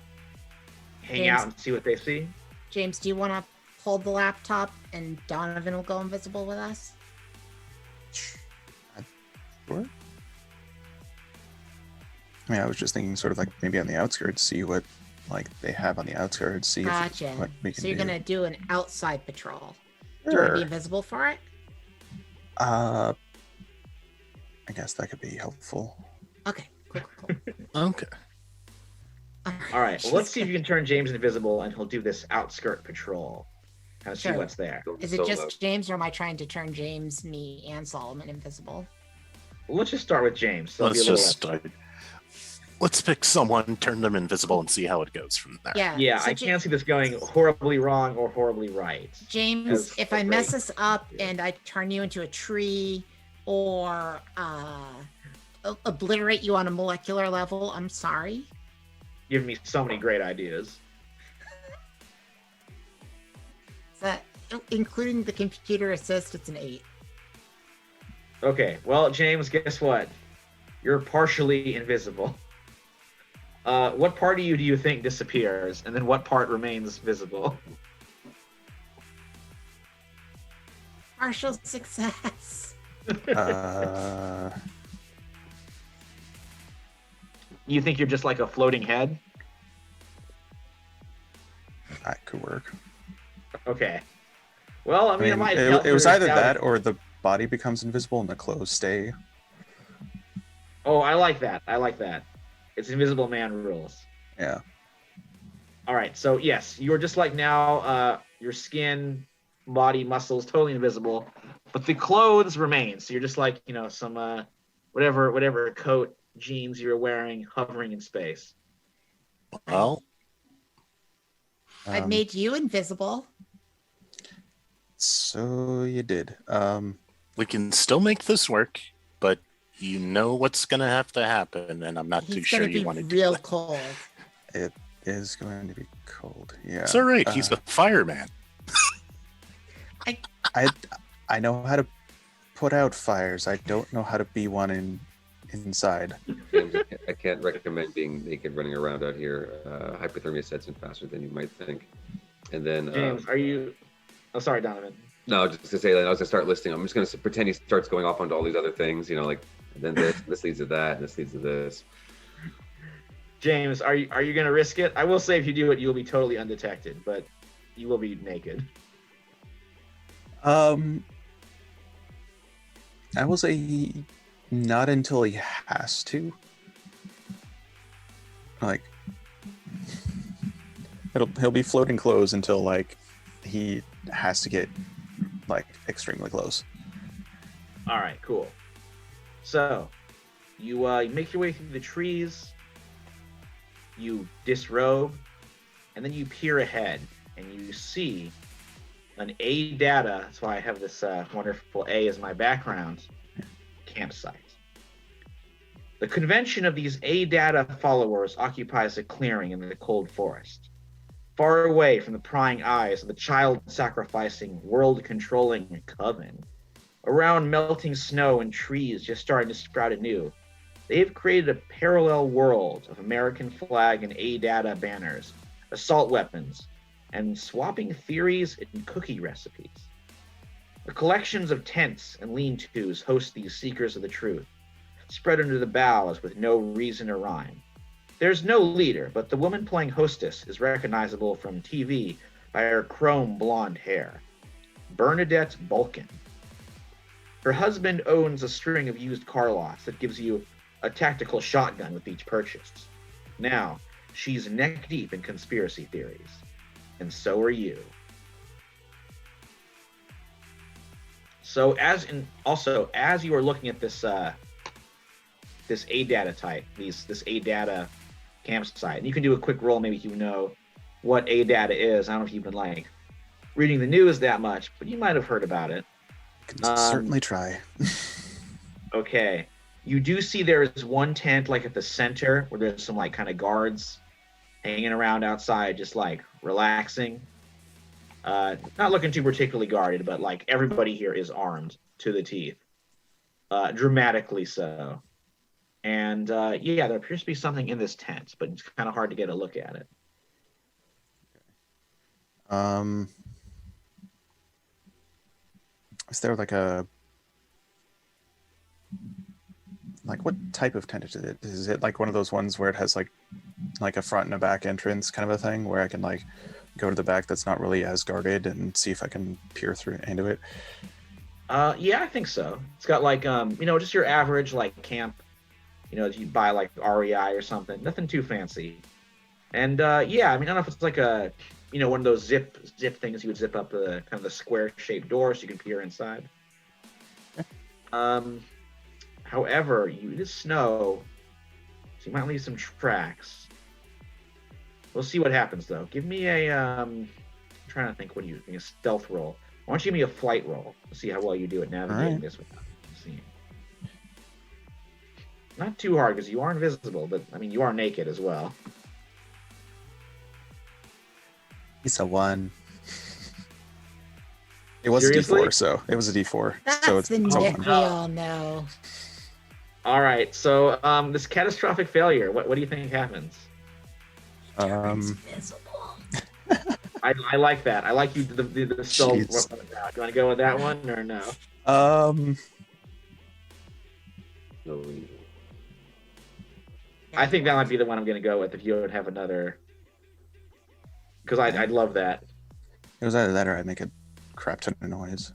James? out and see what they see? James, do you want to hold the laptop and Donovan will go invisible with us? Sure. I mean, I was just thinking sort of like maybe on the outskirts, see what like they have on the outskirts, see Gotcha. what we can So you're do. gonna do an outside patrol. Do you want to be Sure. invisible for it? I guess that could be helpful. Okay, cool. Okay. All right. Well, let's see if you can turn James invisible, and he'll do this outskirt patrol. Kind of see Sure. what's there. Is it just James, or am I trying to turn James, me, and Solomon invisible? Well, let's just start with James. So Let's it'll be a little just less- start. Let's pick someone, turn them invisible, and see how it goes from there. Yeah. Yeah, so I can't see this going horribly wrong or horribly right. James, Because if I mess great. this up and I turn you into a tree or obliterate you on a molecular level, I'm sorry. Giving me so many great ideas. That, including the computer assist, it's an 8. Okay, well, James, guess what? You're partially invisible. What part of you do you think disappears, and then what part remains visible? Partial success. You think you're just like a floating head? That could work. Okay. Well, I mean, it might help it was her either out. that or the body becomes invisible and the clothes stay. Oh, I like that. I like that. It's Invisible Man rules. Yeah. All right. So yes, you're just like now. Your skin, body, muscles, totally invisible, but the clothes remain. So you're just like some whatever coat, jeans you're wearing, hovering in space. Well, I made you invisible. So you did. we can still make this work, but you know what's going to have to happen, and I'm not too He's sure gonna you be want to do real that. cold. It is going to be cold. Yeah. It's all right. He's a fireman. I know how to put out fires. I don't know how to be one inside. James, I can't recommend being naked running around out here. Hypothermia sets in faster than you might think. And then, James, are you? Oh, sorry, Donovan. no, just to say that I was gonna start listing. I'm just gonna pretend he starts going off onto all these other things. Like and then this leads to that, and this leads to this. James, are you gonna risk it? I will say, if you do it, you'll be totally undetected, but you will be naked. I will say not until he has to. Like he'll be floating clothes until like he has to get like extremely close. All right, cool. So you make your way through the trees. You disrobe, and then you peer ahead, and you see an A data. That's why I have this wonderful A as my background campsite. The convention of these A data followers occupies a clearing in the cold forest, far away from the prying eyes of the child-sacrificing, world-controlling coven. Around melting snow and trees just starting to sprout anew, they have created a parallel world of American flag and A-data banners, assault weapons, and swapping theories and cookie recipes. The collections of tents and lean-tos host these seekers of the truth, spread under the boughs with no reason or rhyme. There's no leader, but the woman playing hostess is recognizable from TV by her chrome blonde hair. Bernadette Bulkin. Her husband owns a string of used car lots that gives you a tactical shotgun with each purchase. Now, she's neck deep in conspiracy theories. And so are you. So as you are looking at this this A-data type, this A-data campsite, and you can do a quick roll, maybe you know what A-data is. I don't know if you've been like reading the news that much, but you might have heard about it. Can certainly try. Okay. You do see there is one tent like at the center where there's some like kind of guards hanging around outside, just like relaxing. Not looking too particularly guarded, but like everybody here is armed to the teeth. Dramatically so. And yeah, there appears to be something in this tent, but it's kind of hard to get a look at it. Is there like a like what type of tent is it? Is it like one of those ones where it has like a front and a back entrance kind of a thing where I can like go to the back that's not really as guarded and see if I can peer through into it? Yeah, I think so. It's got like just your average like camp, you buy like REI or something. Nothing too fancy. And yeah, I mean, I don't know if it's like a one of those zip things you would zip up the kind of the square shaped door so you can peer inside. However, it is snow, so you might leave some tracks. We'll see what happens though. Give me a I'm trying to think. What do you think? A stealth roll. Why don't you give me a flight roll? Let's see how well you do at navigating this without seeing. Not too hard because you are invisible, but I mean you are naked as well. It's a 1. It was Seriously? a D4, so it was a D4. That's So it's the a Nick 1. we all know. All right, so this catastrophic failure. What do you think happens? It's visible. I like that. I like you the stealth. Do you Jeez. want to go with that one or no? No. I think that might be the one I'm going to go with if you would have another. Because I'd love that. It was either that or I'd make a crap ton of noise.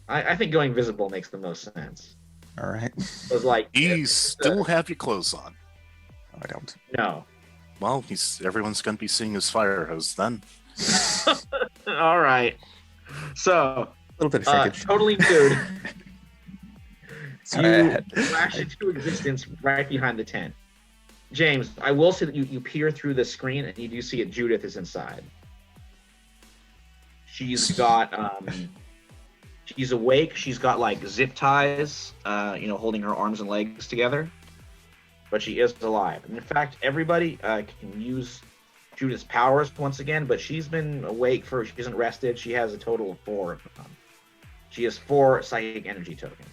I think going visible makes the most sense. All right. It was like You still have your clothes on. No, I don't. no. Well, everyone's going to be seeing his fire hose then. All right. So A little bit of shrinkage. totally nude. Sorry, You flash into existence right behind the tent. James, I will say that you peer through the screen and you do see that Judith is inside. She's got she's awake. She's got like zip ties, holding her arms and legs together. But she is alive. And in fact, everybody can use Judith's powers once again, but she's been awake she hasn't rested. She has a total of 4 of them. She has 4 psychic energy tokens.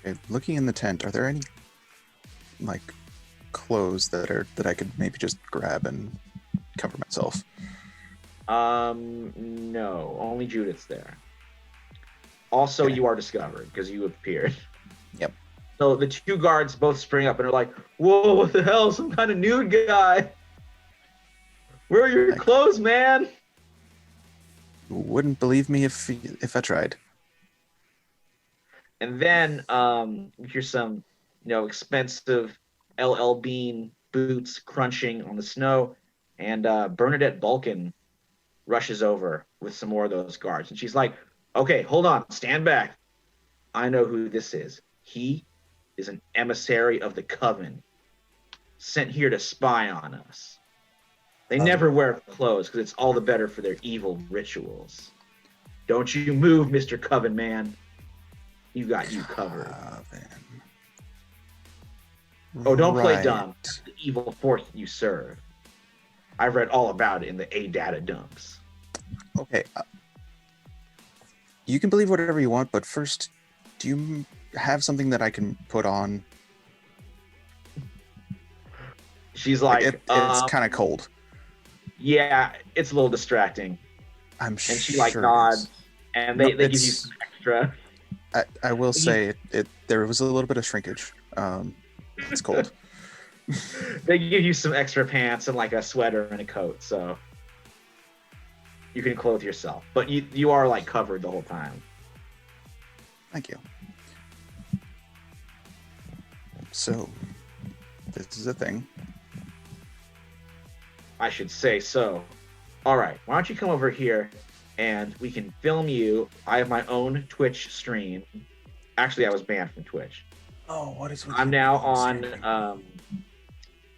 Okay, looking in the tent, are there any like clothes that I could maybe just grab and cover myself? No, only Judith's there. Also, Okay. you are discovered because you appeared. Yep. So the 2 guards both spring up and are like, "Whoa, what the hell? Some kind of nude guy? Where are your clothes, man?" Wouldn't believe me if I tried. And then you hear some, expensive LL Bean boots crunching on the snow, and Bernadette Balkan rushes over with some more of those guards, and she's like, "Okay, hold on, stand back. I know who this is. He is an emissary of the Coven, sent here to spy on us. They never wear clothes because it's all the better for their evil rituals. Don't you move, Mr. Coven man. You got you covered. Oh, don't play dumb. That's the evil force you serve. I've read all about it in the A-Data dumps." Okay. You can believe whatever you want, but first, do you have something that I can put on? She's like, it's kind of cold. "Yeah, it's a little distracting." I'm sure. And she like nods, and they give you some extra. I will say there was a little bit of shrinkage. It's cold. They give you some extra pants and like a sweater and a coat, so you can clothe yourself. But you are like covered the whole time. Thank you. So, this is a thing. I should say so. All right, why don't you come over here and we can film you. I have my own Twitch stream. Actually, I was banned from Twitch. Oh, what is? I'm now on.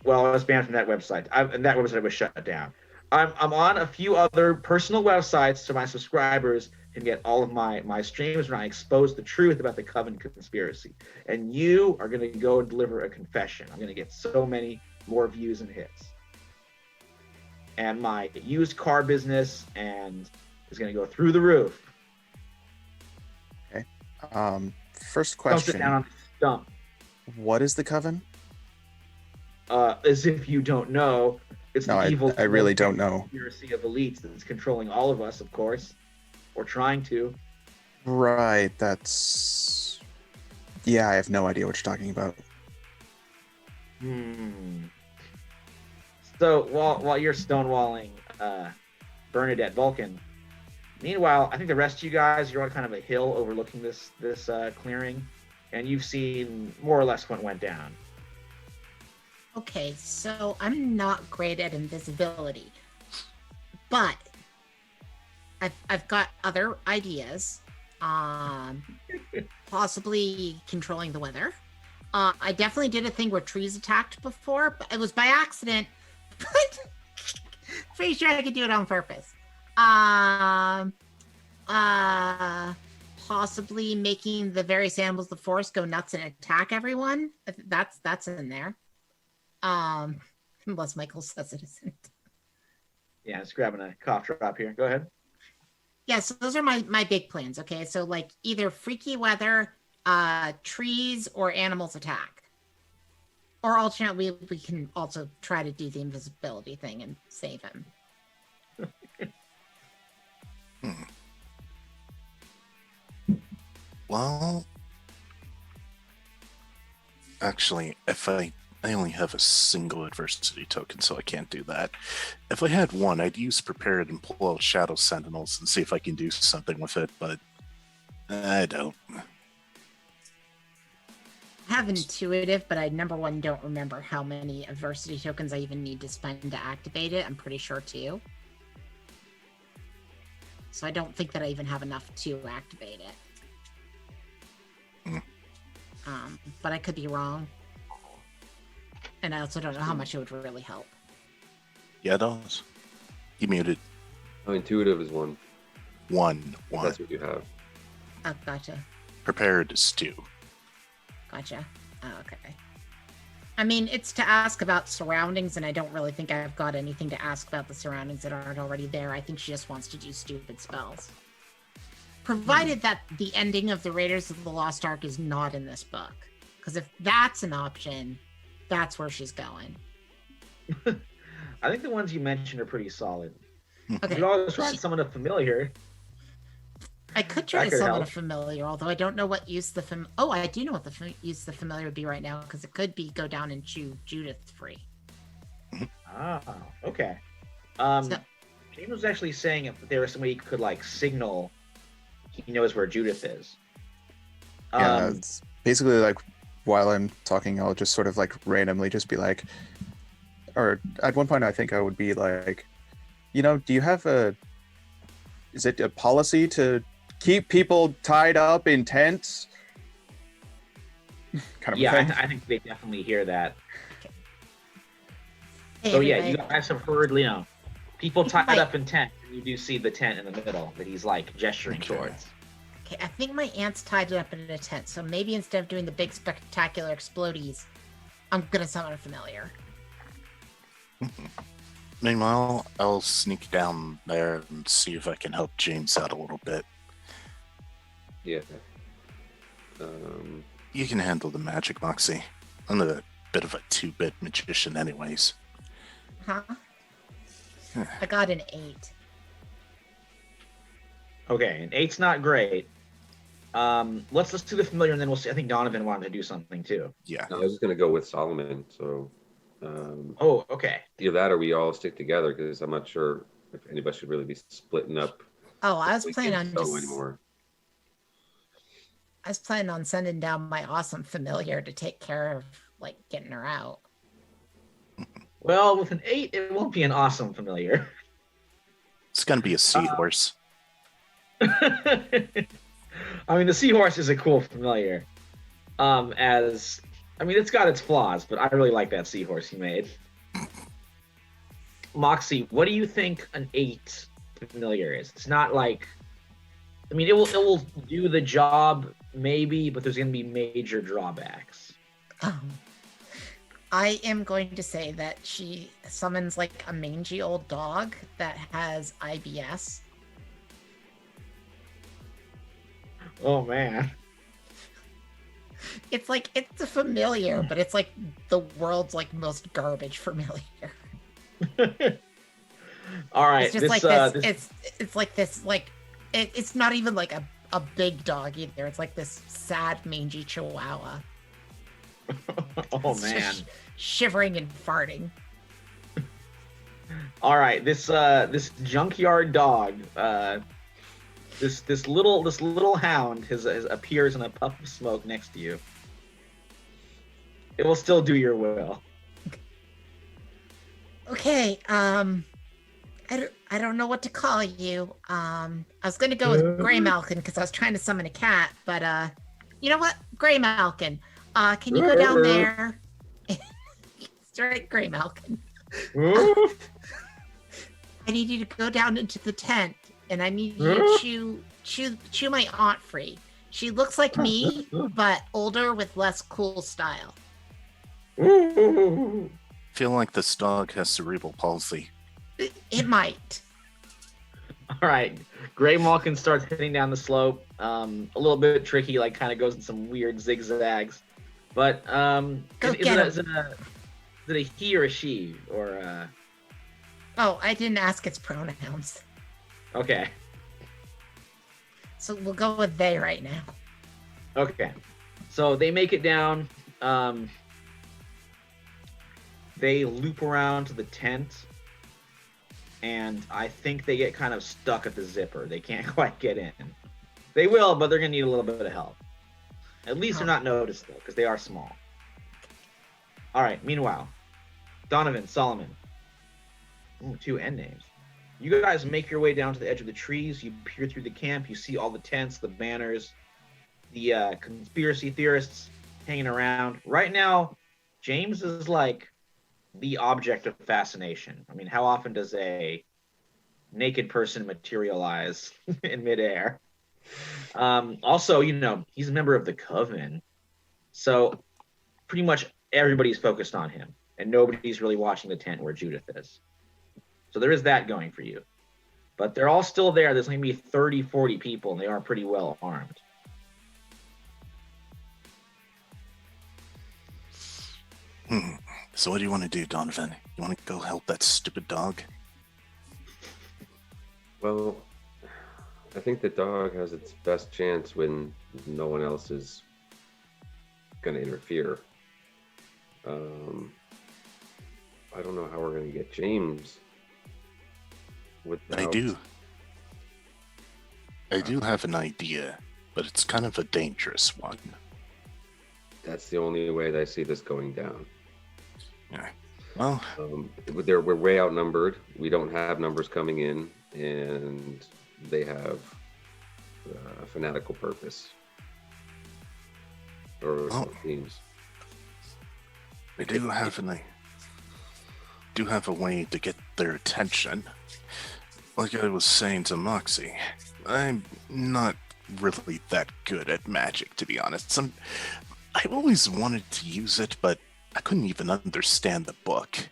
Well, I was banned from that website. And that website was shut down. I'm on a few other personal websites so my subscribers can get all of my streams when I expose the truth about the Coven conspiracy. And you are going to go and deliver a confession. I'm going to get so many more views and hits. And my used car business is going to go through the roof. Okay. First Don't sit question. down on the stump. What is the Coven? As if you don't know, it's No, the evil. I really don't know. Conspiracy of elites that's controlling all of us, of course, or trying to. Right, that's Yeah, I have no idea what you're talking about. So while you're stonewalling Bernadette Vulcan, meanwhile, I think the rest of you guys, you're on kind of a hill overlooking this clearing, and you've seen more or less what went down. Okay, so I'm not great at invisibility, but I've got other ideas. Possibly controlling the weather. I definitely did a thing where trees attacked before, but it was by accident. But pretty sure I could do it on purpose. Possibly making the various animals of the forest go nuts and attack everyone. That's in there. Unless Michael says it isn't. Yeah, just grabbing a cough drop here. Go ahead. Yeah, so those are my big plans. Okay, so like either freaky weather, trees, or animals attack. Or alternately, we can also try to do the invisibility thing and save him. Well, actually, if I only have a single adversity token, so I can't do that. If I had one, I'd use prepared and pull out Shadow Sentinels and see if I can do something with it, but I don't. I have intuitive, but I number one don't remember how many adversity tokens I even need to spend to activate it. I'm pretty sure 2. So I don't think that I even have enough to activate it. But I could be wrong. And I also don't know how much it would really help. Yeah, it does. You muted. Oh, intuitive is 1. One. That's what you have. Oh, gotcha. Prepared is 2. Gotcha. Oh, okay. I mean, it's to ask about surroundings, and I don't really think I've got anything to ask about the surroundings that aren't already there. I think she just wants to do stupid spells. Provided that the ending of the Raiders of the Lost Ark is not in this book. Because if that's an option, that's where she's going. I think the ones you mentioned are pretty solid. Okay. You could always try to summon a familiar. I could try That to could summon help. a familiar, although I don't know what use the Oh, I do know what the use the familiar would be right now, because it could be go down and chew Judith free. Ah, okay. So- James was actually saying if there was somebody who could like signal, he knows where Judith is. Yeah, it's basically like while I'm talking, I'll just sort of like randomly just be like, or at one point I think I would be like, do you have is it a policy to keep people tied up in tents? Kind of yeah, a thing. I think they definitely hear that. Hey, So yeah, everybody. you guys have heard, people tied Right. up in tent, and you do see the tent in the middle that he's like gesturing Okay. towards. Okay, I think my aunt's tied it up in a tent, so maybe instead of doing the big spectacular explodies, I'm gonna summon a familiar. Meanwhile, I'll sneak down there and see if I can help James out a little bit. Yeah. You can handle the magic, Moxie. I'm a bit of a 2-bit magician anyways. Huh? I got an 8. Okay, and 8's not great. Let's do the familiar, and then we'll see. I think Donovan wanted to do something too. Yeah. I was just gonna go with Solomon. So Oh, okay. either that or we all stick together, because I'm not sure if anybody should really be splitting up. Oh, I was We planning can't on go just anymore. I was planning on sending down my awesome familiar to take care of like getting her out. Well, with an 8, it won't be an awesome familiar. It's gonna be a seahorse. I mean, the seahorse is a cool familiar. It's got its flaws, but I really like that seahorse you made. Moxie, what do you think an 8 familiar is? It's not like, it will do the job maybe, but there's going to be major drawbacks. I am going to say that she summons like a mangy old dog that has IBS. Oh man. It's like it's a familiar, but it's like the world's like most garbage familiar. All right. It's just like this. It's like this. Like it's not even like a big dog either. It's like this sad, mangy chihuahua. Oh It's man. just shivering and farting. All right, this junkyard dog, this little hound has appears in a puff of smoke next to you. It will still do your will. Okay, I don't know what to call you. I was gonna go with Gray Malkin because I was trying to summon a cat, but you know what? Gray Malkin. Can you go down there? It's right, Gray Malkin. I need you to go down into the tent, and I need you to chew my aunt free. She looks like me, but older with less cool style. Feel like this dog has cerebral palsy. It might. All right, Gray Malkin starts heading down the slope. A little bit tricky, like kind of goes in some weird zigzags. But Go is get it him. a he or a she or Oh, I didn't ask its pronouns. okay. So we'll go with they right now. Okay, so they make it down. They loop around to the tent, and I think they get kind of stuck at the zipper. They can't quite get in. They will, but they're gonna need a little bit of help. At least they're not noticed though, because they are small. All right. Meanwhile, Donovan, Solomon. Ooh, 2 end names. You guys make your way down to the edge of the trees. You peer through the camp. You see all the tents, the banners, the conspiracy theorists hanging around. Right now, James is like the object of fascination. I mean, how often does a naked person materialize in midair? Also, he's a member of the Coven. So pretty much everybody's focused on him, and nobody's really watching the tent where Judith is. So there is that going for you. But they're all still there. There's going to be 30, 40 people, and they are pretty well armed. So what do you want to do, Donovan? You want to go help that stupid dog? Well, I think the dog has its best chance when no one else is going to interfere. I don't know how we're going to get James. I do have an idea, but it's kind of a dangerous one. That's the only way that I see this going down. Yeah. Well, we're way outnumbered. We don't have numbers coming in, and they have a fanatical purpose. Or teams. we do have a way to get their attention. Like I was saying to Moxie, I'm not really that good at magic, to be honest. I've always wanted to use it, but I couldn't even understand the book.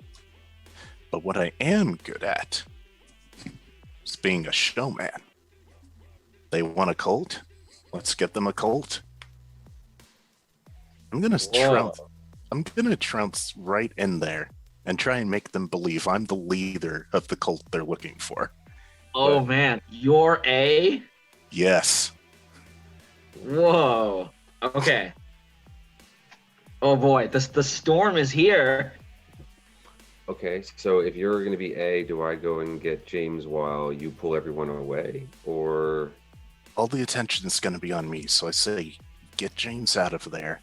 But what I am good at is being a showman. They want a cult? Let's get them a cult. I'm gonna trounce right in there and try and make them believe I'm the leader of the cult they're looking for. Oh, man. You're A? Yes. Whoa. Okay. Oh, boy. The storm is here. Okay, so if you're going to be A, do I go and get James while you pull everyone away? Or... All the attention is going to be on me, so I say get James out of there,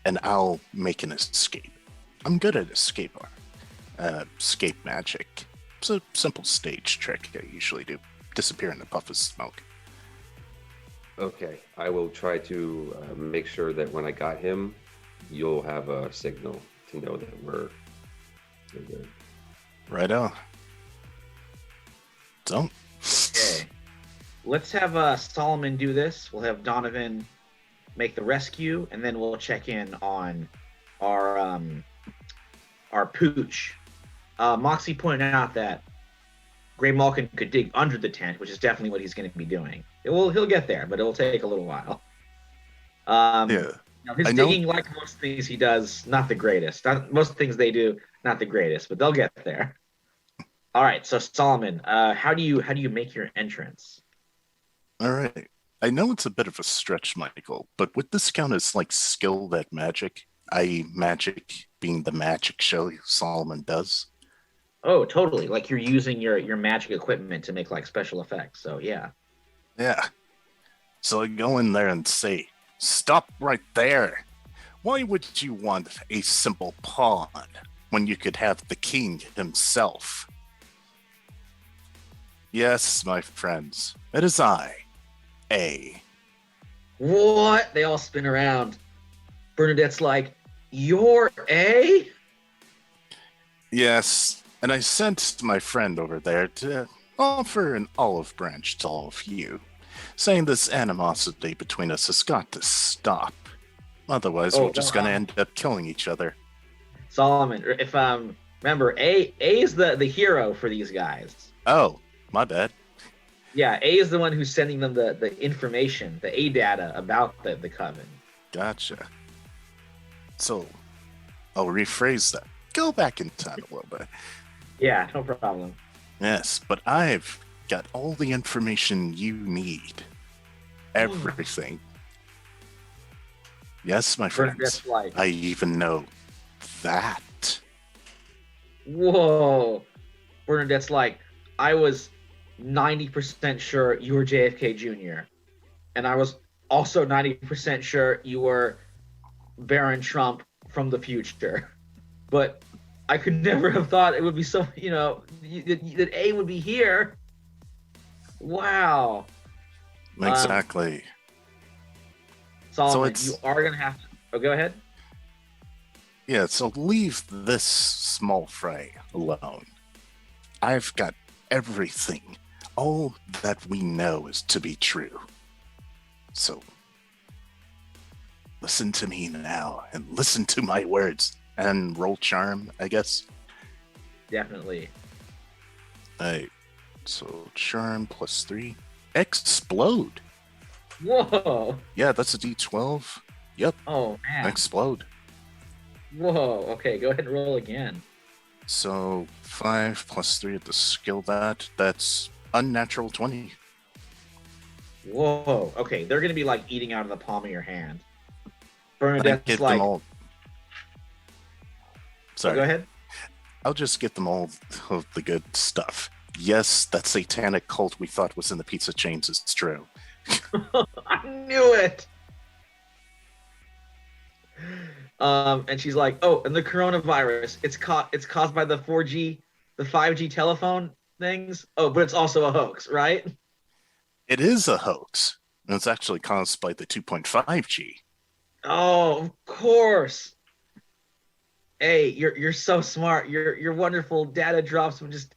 and I'll make an escape. I'm good at escape magic. It's a simple stage trick I usually do. Disappear in a puff of smoke. Okay, I will try to make sure that when I got him, you'll have a signal to know that we're good. Righto. So, Okay. Let's have Solomon do this. We'll have Donovan make the rescue, and then we'll check in on our pooch. Moxie pointed out that Gray Malkin could dig under the tent, which is definitely what he's going to be doing. He'll get there, but it will take a little while. yeah. His digging, like most things he does, not the greatest. Most things they do, not the greatest, but they'll get there. All right, so Solomon, how do you make your entrance? All right. I know it's a bit of a stretch, Michael, but would this count as like skilled at magic? I.e., magic being the magic show Solomon does? Oh, totally. Like you're using your magic equipment to make like special effects. So yeah. Yeah. So I go in there and say, "Stop right there. Why would you want a simple pawn when you could have the king himself?" Yes, my friends, it is I, A. What? They all spin around. Bernadette's like, "You're A?" Yes, and I sent my friend over there to offer an olive branch to all of you, saying this animosity between us has got to stop. Otherwise, Oh, we're just no, gonna end up killing each other. Solomon, if remember, A is the hero for these guys. Oh, my bad. Yeah, A is the one who's sending them the information, the A data about the coven. Gotcha. So, I'll rephrase that. Go back in time a little bit. Yeah, no problem. Yes, but I've got all the information you need. Everything. Yes, my friends. Bernadette's like, I even know that. whoa. Bernadette's like, I was 90% sure you were JFK Jr. And I was also 90% sure you were Baron Trump from the future. But I could never have thought it would be so, that A would be here. Wow. Exactly. Solomon, it's- you are going to have to. Oh, go ahead. Yeah, so leave this small fray alone. I've got everything. All that we know is to be true. So, listen to me now and listen to my words and roll charm, I guess. Definitely. Alright, so charm +3. Explode. Whoa. Yeah, that's a d12. Yep, Oh, man. explode. Whoa. Okay, go ahead and roll again. So 5 +3 at the skill that's unnatural 20. Whoa. Okay, they're going to be like eating out of the palm of your hand. I Bernadette's give like, them all. oh, Sorry, go ahead. I'll just get them all of the good stuff. Yes, that satanic cult we thought was in the pizza chains is true. I knew it. And she's like, "Oh, and the coronavirus, it's caused by the 4G, the 5G telephone things. Oh, but it's also a hoax, right?" It is a hoax, and it's actually caused by the 2.5G. Oh, of course. Hey, you're so smart. Your wonderful data drops from just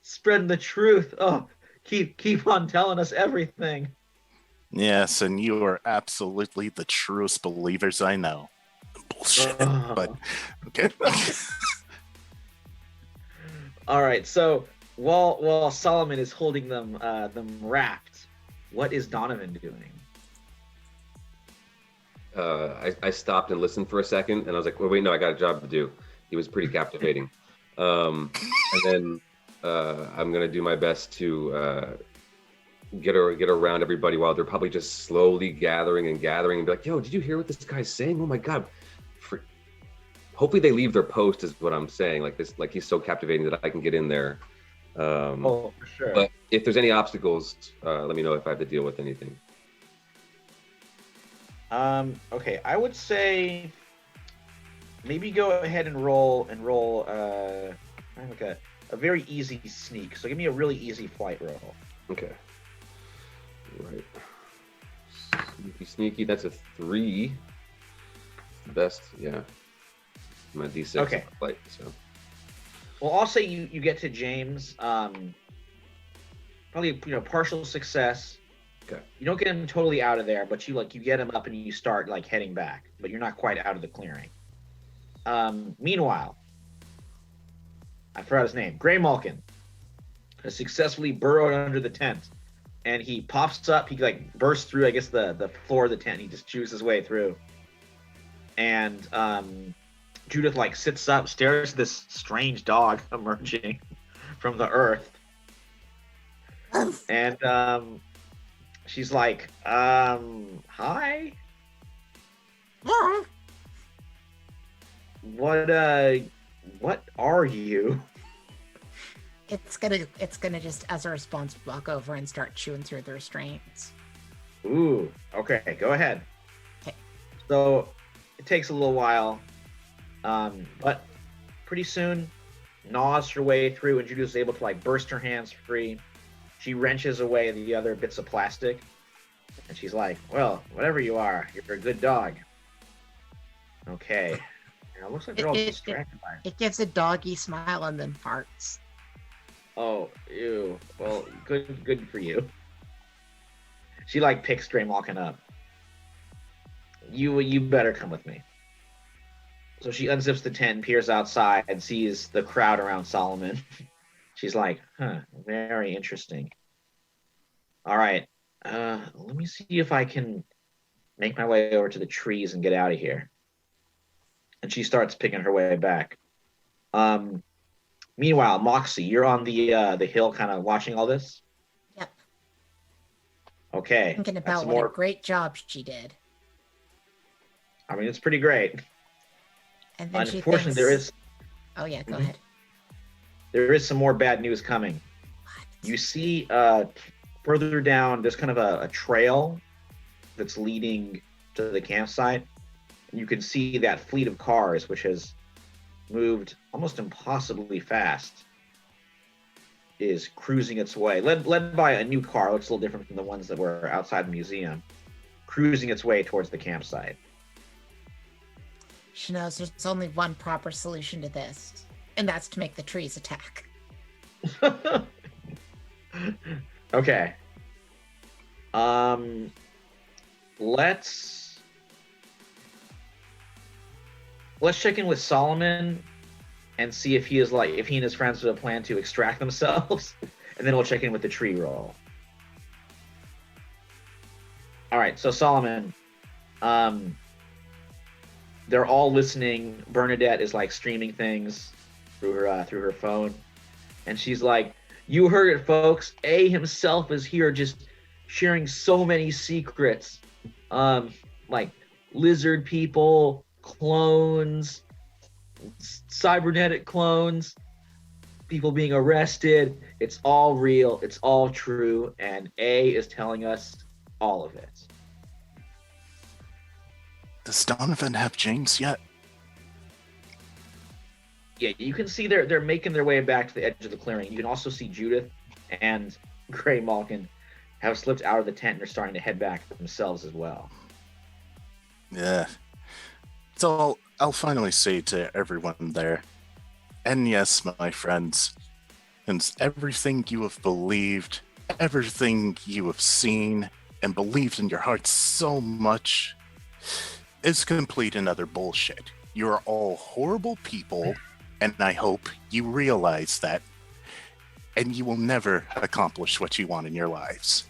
spreading the truth. Oh, keep on telling us everything. Yes, and you are absolutely the truest believers I know. Bullshit, but okay. All right. So while Solomon is holding them wrapped, what is Donovan doing? I stopped and listened for a second, and I was like, wait, no, I got a job to do. He was pretty captivating. And then I'm going to do my best to get around everybody while they're probably just slowly gathering and be like, yo, did you hear what this guy's saying? Oh my God. Hopefully they leave their post is what I'm saying. Like this, like he's so captivating that I can get in there. Oh, for sure. But if there's any obstacles, let me know if I have to deal with anything. Okay, I would say maybe go ahead and roll like a very easy sneak. So give me a really easy flight roll. Okay. Right. Sneaky. That's a 3. Best, yeah. My D6 Okay. flight, so. Well, I'll say you get to James. Probably partial success. Okay. You don't get him totally out of there, but you get him up and you start like heading back, but you're not quite out of the clearing. Meanwhile, I forgot his name. Gray Malkin has successfully burrowed under the tent, and he pops up. He like bursts through, I guess, the floor of the tent. He just chews his way through, and Judith like sits up, stares at this strange dog emerging from the earth, and She's like, hi? What are you? It's gonna just, as a response, walk over and start chewing through the restraints. Ooh, okay, go ahead. Okay. So it takes a little while, but pretty soon, gnaws her way through, and Judith's able to like burst her hands free. She wrenches away the other bits of plastic, and she's like, "Well, whatever you are, you're a good dog." Okay. Now, it looks like they're all distracted by it. It gives a doggy smile and then farts. Oh, ew. Well, good for you. She like picks Grey Malkin up. You better come with me. So she unzips the tent and peers outside and sees the crowd around Solomon. She's like, very interesting. All right, let me see if I can make my way over to the trees and get out of here. And she starts picking her way back. Meanwhile, Moxie, you're on the hill kind of watching all this? Yep. Okay. Thinking about what a great job she did. I mean, it's pretty great. And then Unfortunately, there is... Oh, yeah, go ahead. There is some more bad news coming. What? You see further down, there's kind of a trail that's leading to the campsite. You can see that fleet of cars, which has moved almost impossibly fast, is cruising its way, led by a new car. Looks a little different from the ones that were outside the museum, cruising its way towards the campsite. She knows there's only one proper solution to this, and that's to make the trees attack. Okay. Let's check in with Solomon and see if he and his friends have a plan to extract themselves, and then we'll check in with the tree roll. All right, so Solomon, they're all listening. Bernadette is like streaming things through her phone, and she's like, "You heard it, folks. A himself is here, just sharing so many secrets, like lizard people, clones, cybernetic clones, people being arrested. It's all real. It's all true, and A is telling us all of it." Does Donovan have James yet? Yeah, you can see they're making their way back to the edge of the clearing. You can also see Judith and Grey Malkin have slipped out of the tent and are starting to head back themselves as well. Yeah. So I'll finally say to everyone there, and yes, my friends, since everything you have believed, everything you have seen, and believed in your heart so much is complete and utter bullshit. You are all horrible people, and I hope you realize that, and you will never accomplish what you want in your lives.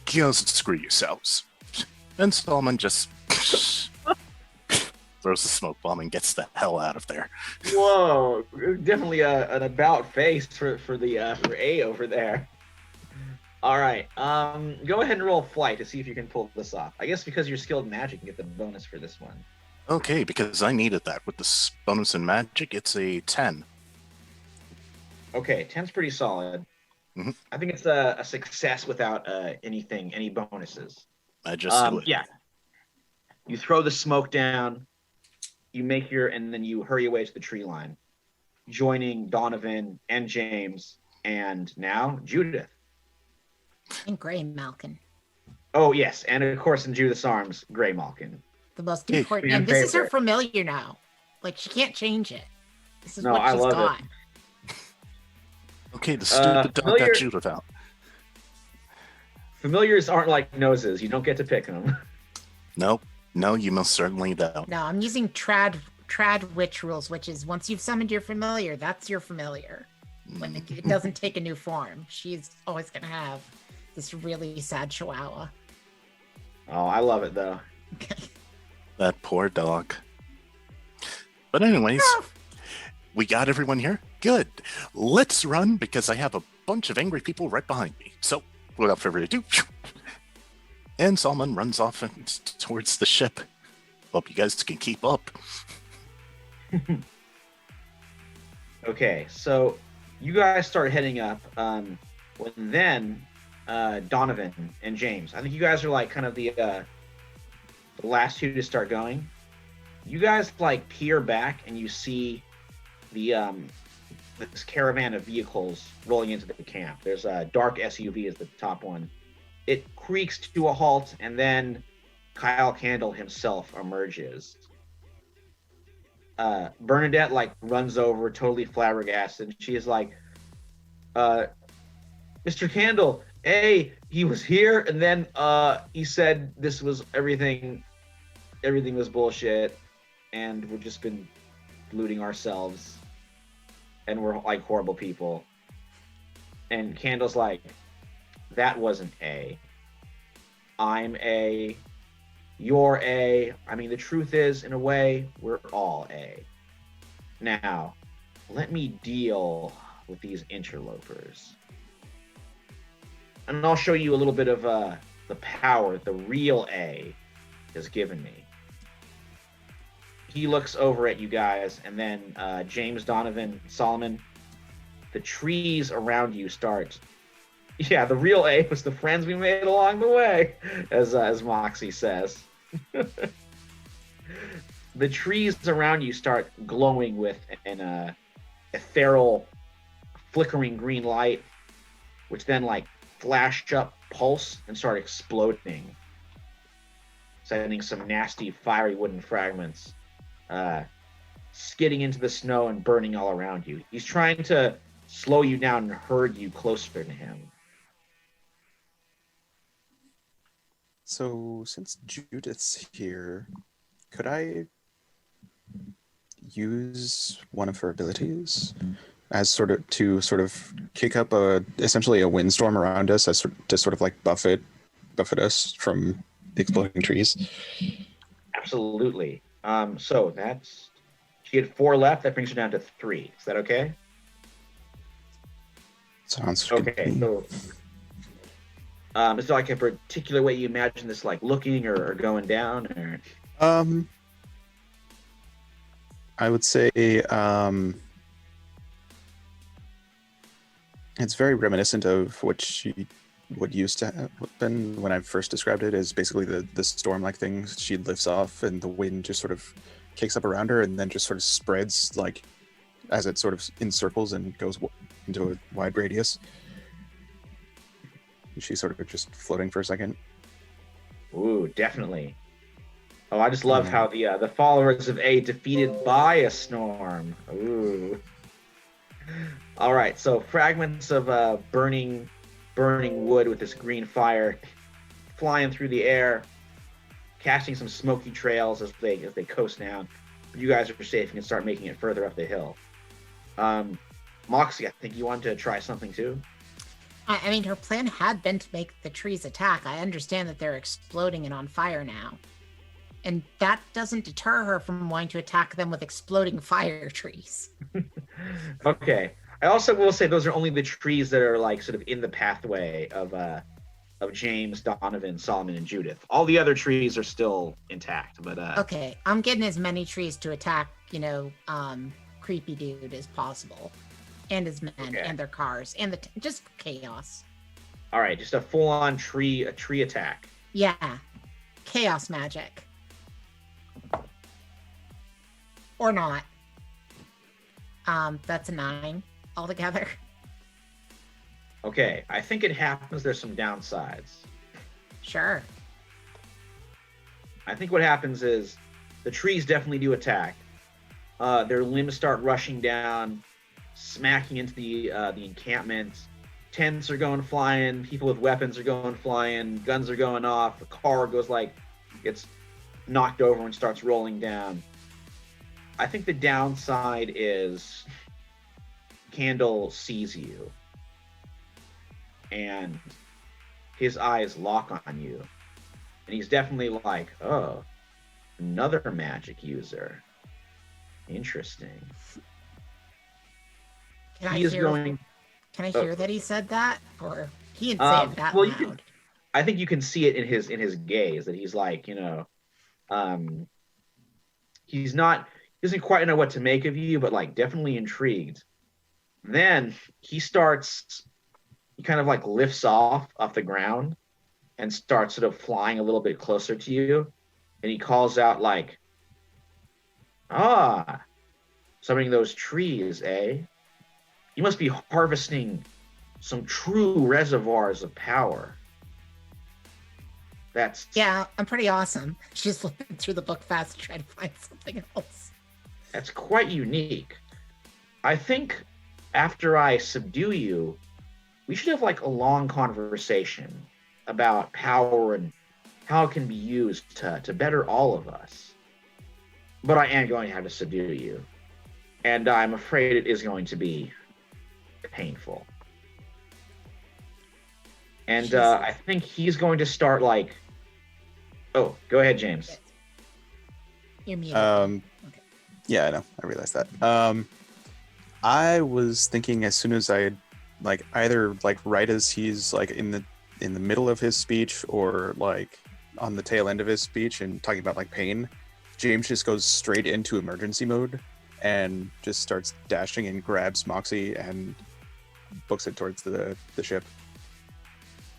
Just screw yourselves. And Solomon just throws the smoke bomb and gets the hell out of there. Whoa, definitely an about face for A over there. All right, go ahead and roll flight to see if you can pull this off. I guess because you're skilled in magic, you can get the bonus for this one. Okay, because I needed that. With the bonus in magic, it's a 10. Okay, 10's pretty solid. Mm-hmm. I think it's a success without any bonuses. I just do it. Yeah. You throw the smoke down, and then you hurry away to the tree line, joining Donovan and James, and now Judith. And Grey Malkin. Oh, yes, and of course in Judith's arms, Grey Malkin. The most important. And this is her familiar now. Like, she can't change it. This is what she's got. Okay, the stupid dog got Judith out. Familiars aren't like noses. You don't get to pick them. Nope. No, you most certainly don't. No, I'm using trad witch rules, which is once you've summoned your familiar, that's your familiar. When it doesn't take a new form. She's always going to have this really sad chihuahua. Oh, I love it, though. That poor dog. But anyways, we got everyone here? Good. Let's run, because I have a bunch of angry people right behind me. So, without further ado, and Solomon runs off towards the ship. Hope you guys can keep up. Okay, so you guys start heading up. Then Donovan and James. I think you guys are like kind of the last two to start going. You guys like peer back and you see the this caravan of vehicles rolling into the camp. There's a dark SUV as the top one. It creaks to a halt, and then Kyle Candle himself emerges. Bernadette like runs over, totally flabbergasted. And she is like, Mr. Candle, hey, he was here, and then he said this was everything was bullshit, and we've just been looting ourselves, and we're like horrible people. And Candle's like, that wasn't A. I'm A. You're A. I mean, the truth is, in a way, we're all A. Now, let me deal with these interlopers. And I'll show you a little bit of the power the real A has given me. He looks over at you guys, and then James, Donovan, Solomon, the trees around you start. Yeah, the real A was the friends we made along the way, as Moxie says. The trees around you start glowing with an ethereal, flickering green light, which then like flash up, pulse, and start exploding, sending some nasty, fiery wooden fragments skidding into the snow and burning all around you. He's trying to slow you down and herd you closer to him. So, since Judith's here, could I use one of her abilities as to kick up essentially a windstorm around us, to sort of like buffet us from the exploding trees? Absolutely. So she had 4 left. That brings her down to 3. Is that okay? Sounds good. Okay. So, is there like a particular way you imagine this, like looking or going down, or? I would say it's very reminiscent of what used to happen when I first described it, as basically the storm-like thing she lifts off, and the wind just sort of kicks up around her, and then just sort of spreads like as it sort of encircles and goes into a wide radius. She's sort of just floating for a second. Ooh, definitely. Oh, I just love how the followers of A defeated by a storm. Ooh. All right, so fragments of burning wood with this green fire flying through the air, casting some smoky trails as they coast down. You guys are safe and can start making it further up the hill. Moxie, I think you wanted to try something too. I mean, her plan had been to make the trees attack. I understand that they're exploding and on fire now. And that doesn't deter her from wanting to attack them with exploding fire trees. Okay. I also will say those are only the trees that are like sort of in the pathway of James, Donovan, Solomon, and Judith. All the other trees are still intact, but okay, I'm getting as many trees to attack, creepy dude as possible, and his men, and their cars, and just chaos. All right, just a full-on tree attack. Yeah, chaos magic, or not. That's a 9 altogether. Okay, I think it happens. There's some downsides. Sure. I think what happens is the trees definitely do attack. Their limbs start rushing down, smacking into the encampment. Tents are going flying. People with weapons are going flying. Guns are going off. The car gets knocked over and starts rolling down. I think the downside is Candle sees you, and his eyes lock on you, and he's definitely like, oh, another magic user. Interesting. Can I hear that he said that, or He didn't say it that well, loud. I think you can see it in his gaze that he's like, he's not he doesn't quite know what to make of you, but like definitely intrigued. Then he kind of like lifts off the ground and starts sort of flying a little bit closer to you, and he calls out like, "Ah, summoning those trees, eh? You must be harvesting some true reservoirs of power." Yeah, I'm pretty awesome. She's looking through the book fast, trying to find something else. That's quite unique. I think after I subdue you, we should have like a long conversation about power and how it can be used to better all of us. But I am going to have to subdue you. And I'm afraid it is going to be painful. And I think he's going to start like... Oh, go ahead, James. You're muted. Okay. Yeah, I know. I realized that. I was thinking as soon as I like either like right as he's like in the middle of his speech or like on the tail end of his speech and talking about like pain, James just goes straight into emergency mode and just starts dashing and grabs Moxie and books it towards the ship.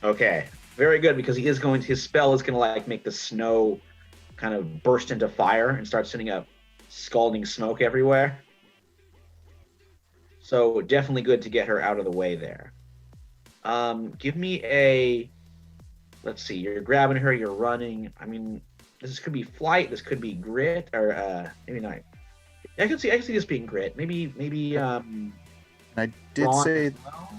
Okay, very good, because his spell is going to like make the snow kind of burst into fire and start sending up scalding smoke everywhere. So definitely good to get her out of the way there. Give me let's see, you're grabbing her, you're running. I mean, this could be flight, this could be grit, or maybe not. I can see this being grit. Maybe I did brawn say as well?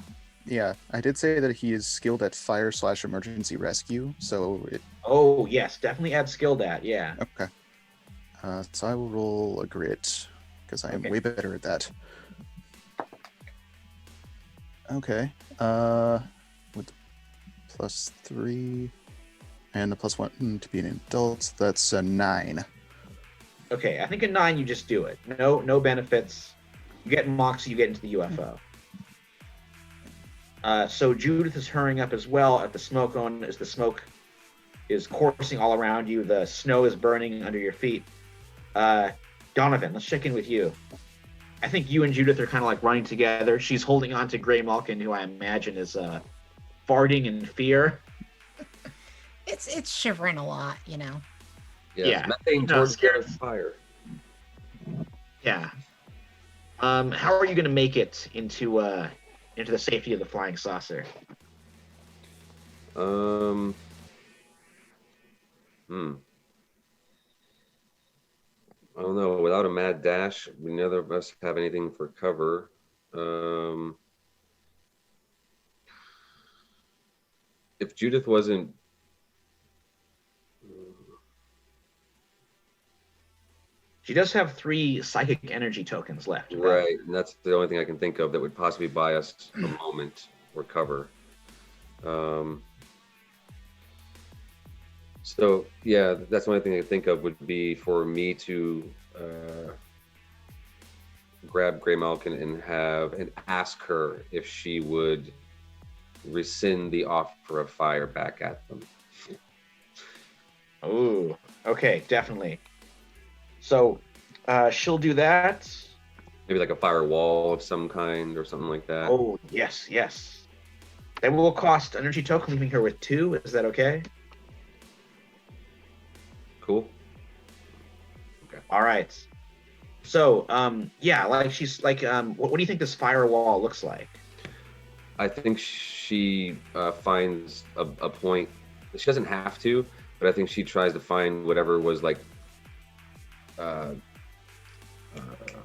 Yeah, I did say that he is skilled at fire/emergency rescue, so it... Oh, yes, definitely add skill that, yeah. Okay. So I will roll a grit, because I am way better at that. Okay. With +3 and the +1 to be an adult, that's a 9. Okay, I think a 9 you just do it. No benefits. You get Moxie, you get into the UFO. So Judith is hurrying up as well at the smoke zone as the smoke is coursing all around you. The snow is burning under your feet. Donovan, let's check in with you. I think you and Judith are kind of like running together. She's holding on to Grey Malkin, who I imagine is farting in fear. It's shivering a lot, you know. Yeah. Methane towards fire. Yeah. How are you going to make it into the safety of the flying saucer? I don't know. Without a mad dash, we neither of us have anything for cover. If Judith wasn't... She does have 3 psychic energy tokens left. Right, and that's the only thing I can think of that would possibly buy us a moment or cover. So yeah, that's the only thing I can think of would be for me to grab Grey Malkin and ask her if she would rescind the offer of fire back at them. Oh, okay, definitely. So she'll do that. Maybe like a firewall of some kind or something like that. Oh, yes. That will cost energy token, leaving her with 2. Is that okay? Cool. Okay. All right. So, yeah, like she's like, what do you think this firewall looks like? I think she finds a point. She doesn't have to, but I think she tries to find whatever was like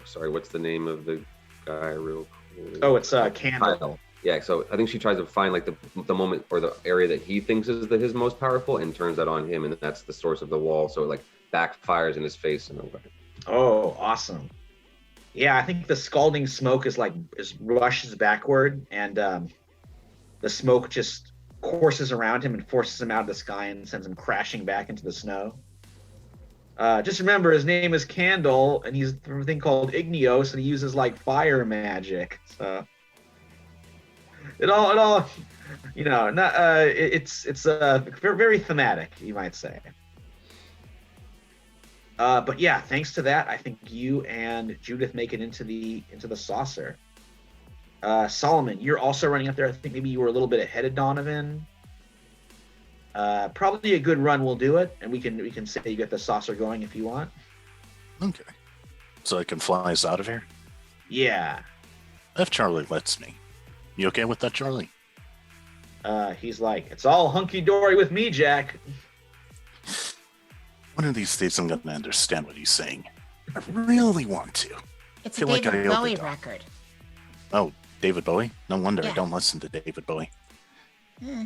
sorry, what's the name of the guy real quick? Oh, it's Candle. Kyle. Yeah, so I think she tries to find like the moment or the area that he thinks is his most powerful and turns that on him, and that's the source of the wall, so it like backfires in his face in a way. Oh, awesome. Yeah, I think the scalding smoke is rushes backward, and the smoke just courses around him and forces him out of the sky and sends him crashing back into the snow. Just remember, his name is Candle, and he's from a thing called Igneos, and he uses like fire magic. So, it all, not it's very thematic, you might say. But yeah, thanks to that, I think you and Judith make it into the saucer. Solomon, you're also running up there. I think maybe you were a little bit ahead of Donovan. Probably a good run will do it, and we can say you get the saucer going if you want. Okay. So I can fly us out of here? Yeah. If Charlie lets me. You okay with that, Charlie? He's like, it's all hunky-dory with me, Jack. One of these days I'm going to understand what he's saying. I really want to. It's a Feel like David I Bowie opened up. record. Oh, David Bowie? No wonder Yeah. I don't listen to David Bowie. Hmm.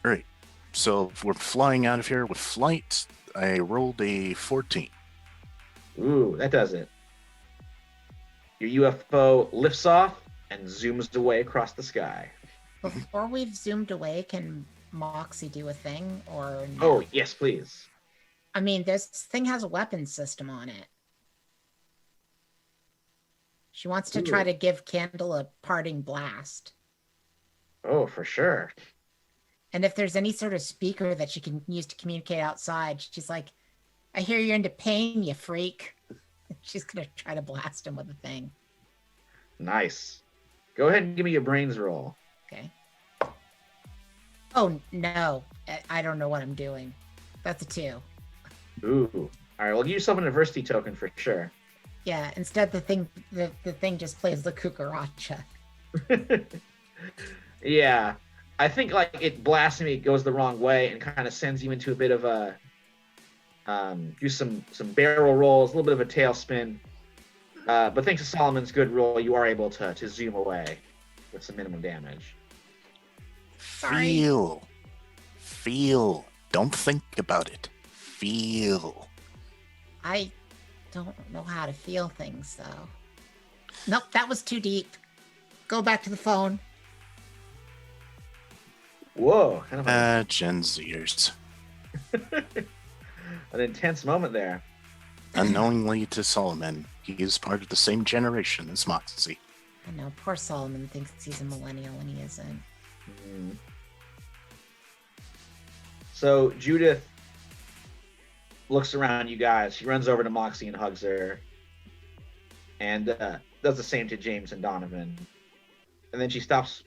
All right. So if we're flying out of here with flight. I rolled a 14. Ooh, that does it. Your UFO lifts off and zooms away across the sky. Before we've zoomed away, can Moxie do a thing or no? Oh, yes, please. I mean, this thing has a weapons system on it. She wants to try Ooh. to give Candle a parting blast. Oh, for sure. And if there's any sort of speaker that she can use to communicate outside, she's like, I hear you're into pain, you freak. She's going to try to blast him with the thing. Nice. Go ahead and give me your brains roll. Okay. Oh, no. I don't know what I'm doing. That's a 2. Ooh. All right, well, give yourself an adversity token for sure. Yeah, instead the thing just plays the cucaracha. Yeah. I think like it blasts me, it goes the wrong way and kind of sends you into a bit of a do some barrel rolls, a little bit of a tailspin. But thanks to Solomon's good roll, you are able to zoom away with some minimum damage. Sorry. Feel. Don't think about it. Feel. I don't know how to feel things, though. Nope, that was too deep. Go back to the phone. Whoa, kind of Gen Zers. an intense moment there. Unknowingly to Solomon, he is part of the same generation as Moxie. I know, poor Solomon thinks he's a millennial when he isn't. Mhm. So Judith looks around you guys. She runs over to Moxie and hugs her, and does the same to James and Donovan. And then she stops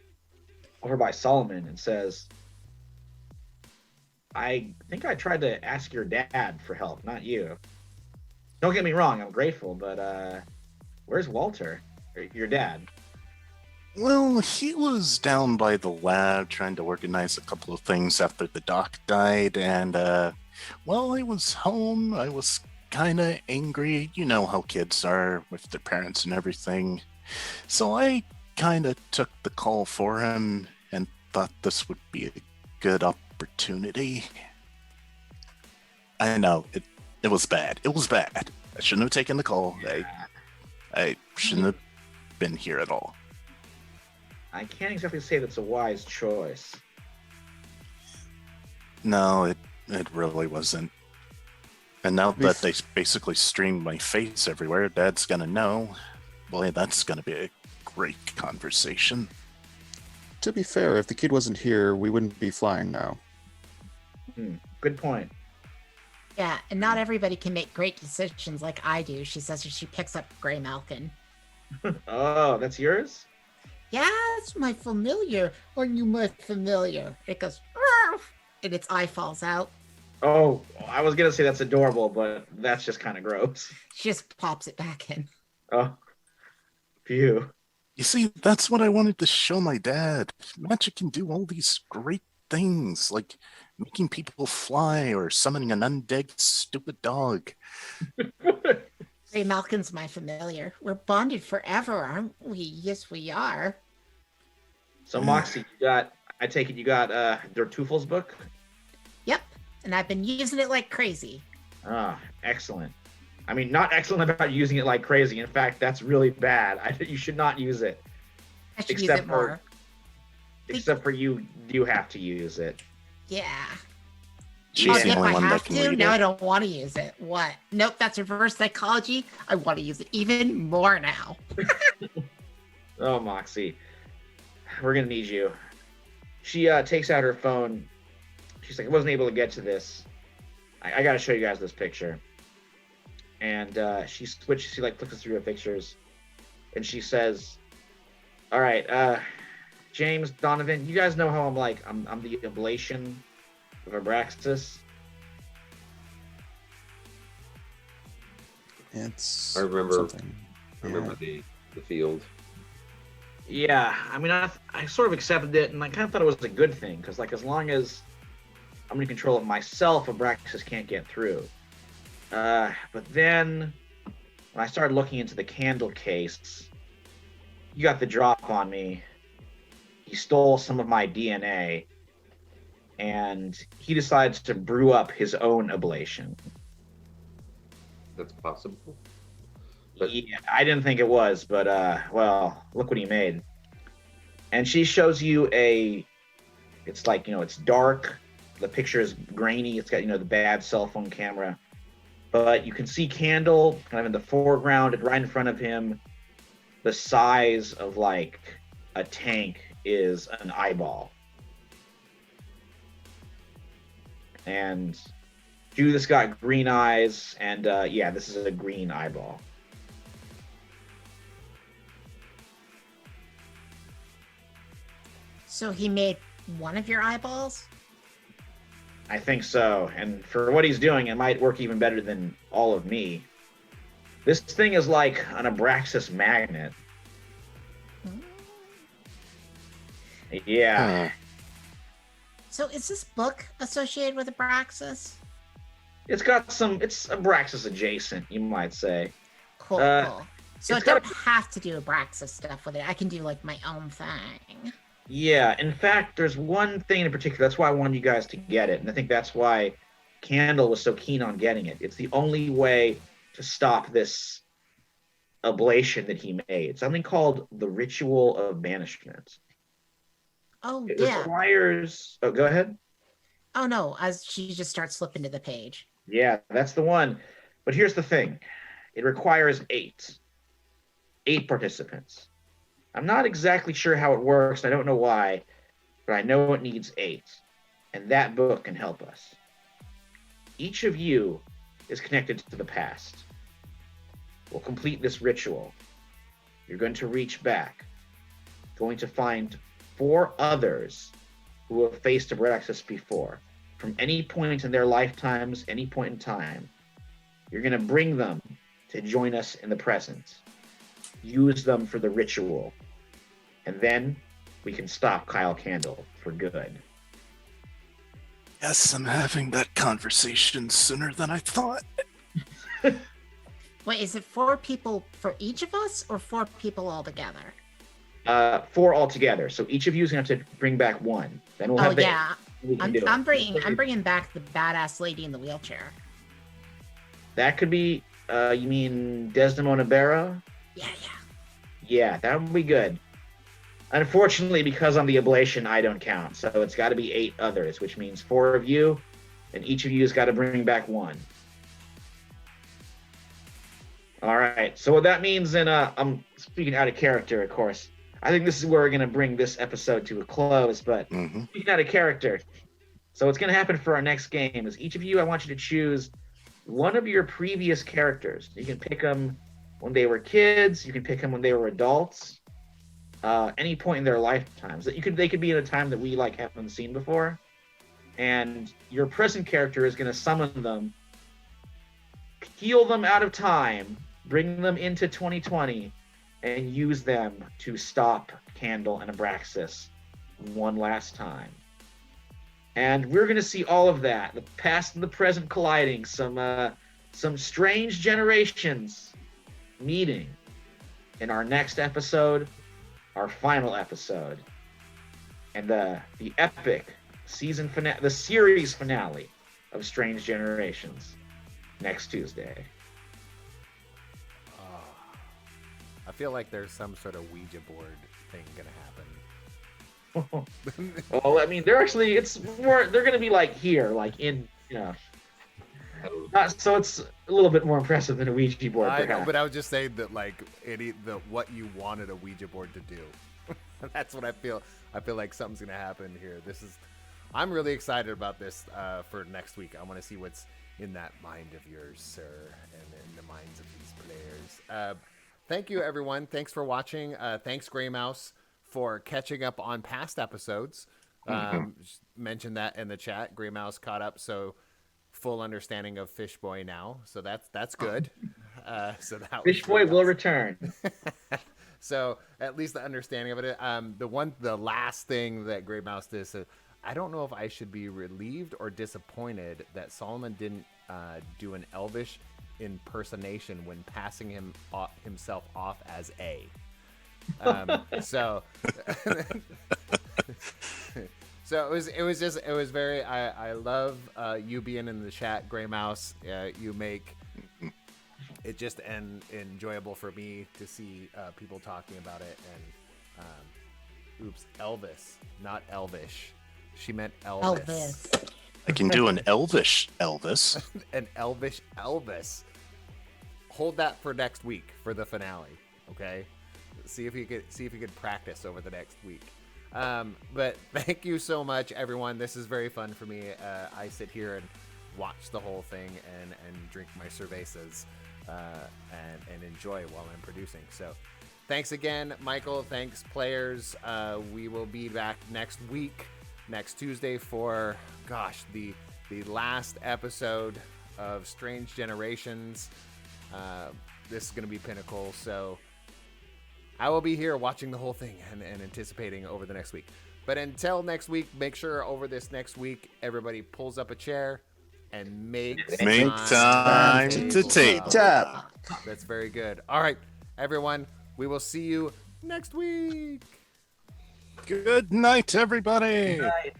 over by Solomon and says, I think I tried to ask your dad for help, not you. Don't get me wrong, I'm grateful, but where's Walter? Or your dad? Well, he was down by the lab trying to organize a couple of things after the doc died, and while I was home, I was kind of angry. You know how kids are with their parents and everything. So I kind of took the call for him and thought this would be a good opportunity. I know, it was bad. It was bad. I shouldn't have taken the call. I shouldn't have been here at all. I can't exactly say that's a wise choice. No, it really wasn't. And now that they basically streamed my face everywhere, Dad's gonna know. Boy, that's gonna be a great conversation. To be fair, if the kid wasn't here, we wouldn't be flying now. Good point. Yeah, and not everybody can make great decisions like I do, she says as she picks up Gray Malkin. Oh, that's yours? Yeah, it's my familiar. Aren't you my familiar? It goes, "Arf," and its eye falls out. Oh, I was gonna say that's adorable, but that's just kind of gross. She just pops it back in. Oh, phew. You see, that's what I wanted to show my dad. Magic can do all these great things, like making people fly or summoning an undead stupid dog. Gray Malkin's my familiar. We're bonded forever, aren't we? Yes, we are. So Moxie, I take it you got Der Teufel's book? Yep, and I've been using it like crazy. Ah, excellent. I mean, not excellent about using it like crazy. In fact, that's really bad. You should not use it. I should Except use it more. Except for you have to use it. Yeah. She's Oh, the if only I one that have can to, read now it. I don't want to use it. What? Nope, that's reverse psychology. I want to use it even more now. Oh, Moxie. we're gonna need you. She takes out her phone. She's like, I wasn't able to get to this. I gotta show you guys this picture. And she like flips through her pictures, and she says, all right, James, Donovan, you guys know how I'm like. I'm the ablation of Abraxas. It's I remember. something. I remember the field. Yeah, I mean, I sort of accepted it, and I kind of thought it was a good thing, because, like, as long as I'm in control of myself, Abraxas can't get through. But then, when I started looking into the candle case, you got the drop on me. He stole some of my DNA, and he decides to brew up his own ablation. That's possible. But Yeah, I didn't think it was, but well, look what he made. And she shows you it's like, it's dark. The picture is grainy. It's got, the bad cell phone camera. But you can see Candle kind of in the foreground, and right in front of him, the size of like a tank is an eyeball. And Judith's got green eyes, and yeah, this is a green eyeball. So he made one of your eyeballs? I think so. And for what he's doing, it might work even better than all of me. This thing is like an Abraxas magnet. Yeah. So is this book associated with Abraxas? It's Abraxas adjacent, you might say. Cool, cool. So I don't have to do Abraxas stuff with it. I can do like my own thing. Yeah, in fact, there's one thing in particular. That's why I wanted you guys to get it. And I think that's why Candle was so keen on getting it. It's the only way to stop this ablation that he made. Something called the Ritual of Banishment. Oh, It yeah. requires... Oh, go ahead. Oh, no, as she just starts flipping to the page. Yeah, that's the one. But here's the thing. It requires 8 participants. I'm not exactly sure how it works. I don't know why, but I know it needs 8. And that book can help us. Each of you is connected to the past. We'll complete this ritual. You're going to reach back, going to find 4 others who have faced Abraxas before, from any point in their lifetimes, any point in time. You're going to bring them to join us in the present. Use them for the ritual. And then we can stop Kyle Candle for good. Yes, I'm having that conversation sooner than I thought. Wait, is it 4 people for each of us or 4 people altogether? 4 altogether. So each of you is going to have to bring back 1. Then we'll have yeah. I'm bringing back the badass lady in the wheelchair. That could be, you mean Desdemona Barrow? Yeah. Yeah, that would be good. Unfortunately, because I'm the ablation, I don't count. So it's got to be 8 others, which means 4 of you, and each of you has got to bring back 1. All right. So what that means, and I'm speaking out of character, of course. I think this is where we're going to bring this episode to a close, but speaking out of character. So what's going to happen for our next game is each of you, I want you to choose one of your previous characters. You can pick them when they were kids. You can pick them when they were adults. Any point in their lifetimes. They could be in a time that we haven't seen before. And your present character is going to summon them, heal them out of time, bring them into 2020, and use them to stop Candle and Abraxas one last time. And we're going to see all of that, the past and the present colliding, some strange generations meeting in our next episode, our final episode, and the epic season finale, the series finale of Strange Generations next Tuesday. I feel like there's some sort of Ouija board thing gonna happen. Well, I mean, they're going to be here, so it's a little bit more impressive than a Ouija board. I know, perhaps. but I was just saying that what you wanted a Ouija board to do. That's what I feel. I feel like something's gonna happen here. I'm really excited about this for next week. I want to see what's in that mind of yours, sir, and in the minds of these players. Thank you, everyone. Thanks for watching. Thanks, Gray Mouse, for catching up on past episodes. Just mentioned that in the chat. Gray Mouse caught up, so full understanding of Fish Boy now. So that's good. So that Fish Boy will return. So at least the understanding of it. The last thing that Gray Mouse did is, I don't know if I should be relieved or disappointed that Solomon didn't do an Elvish impersonation when passing himself off as A. So it was very. I love you being in the chat, Gray Mouse. You make it just enjoyable for me to see people talking about it. And Elvis, not Elvish. She meant Elvis. I can do an Elvish Elvis. An Elvish Elvis. Hold that for next week for the finale. Okay. See if you could practice over the next week. But thank you so much, everyone. This is very fun for me. I sit here and watch the whole thing and drink my cervezas and enjoy while I'm producing. So thanks again, Michael. Thanks, players. We will be back next week, next Tuesday, for the last episode of Strange Generations. This is going to be pinnacle. So I will be here watching the whole thing and anticipating over the next week. But until next week, make sure over this next week, everybody pulls up a chair and make time to table. That's very good. All right, everyone, we will see you next week. Good night, everybody. Good night.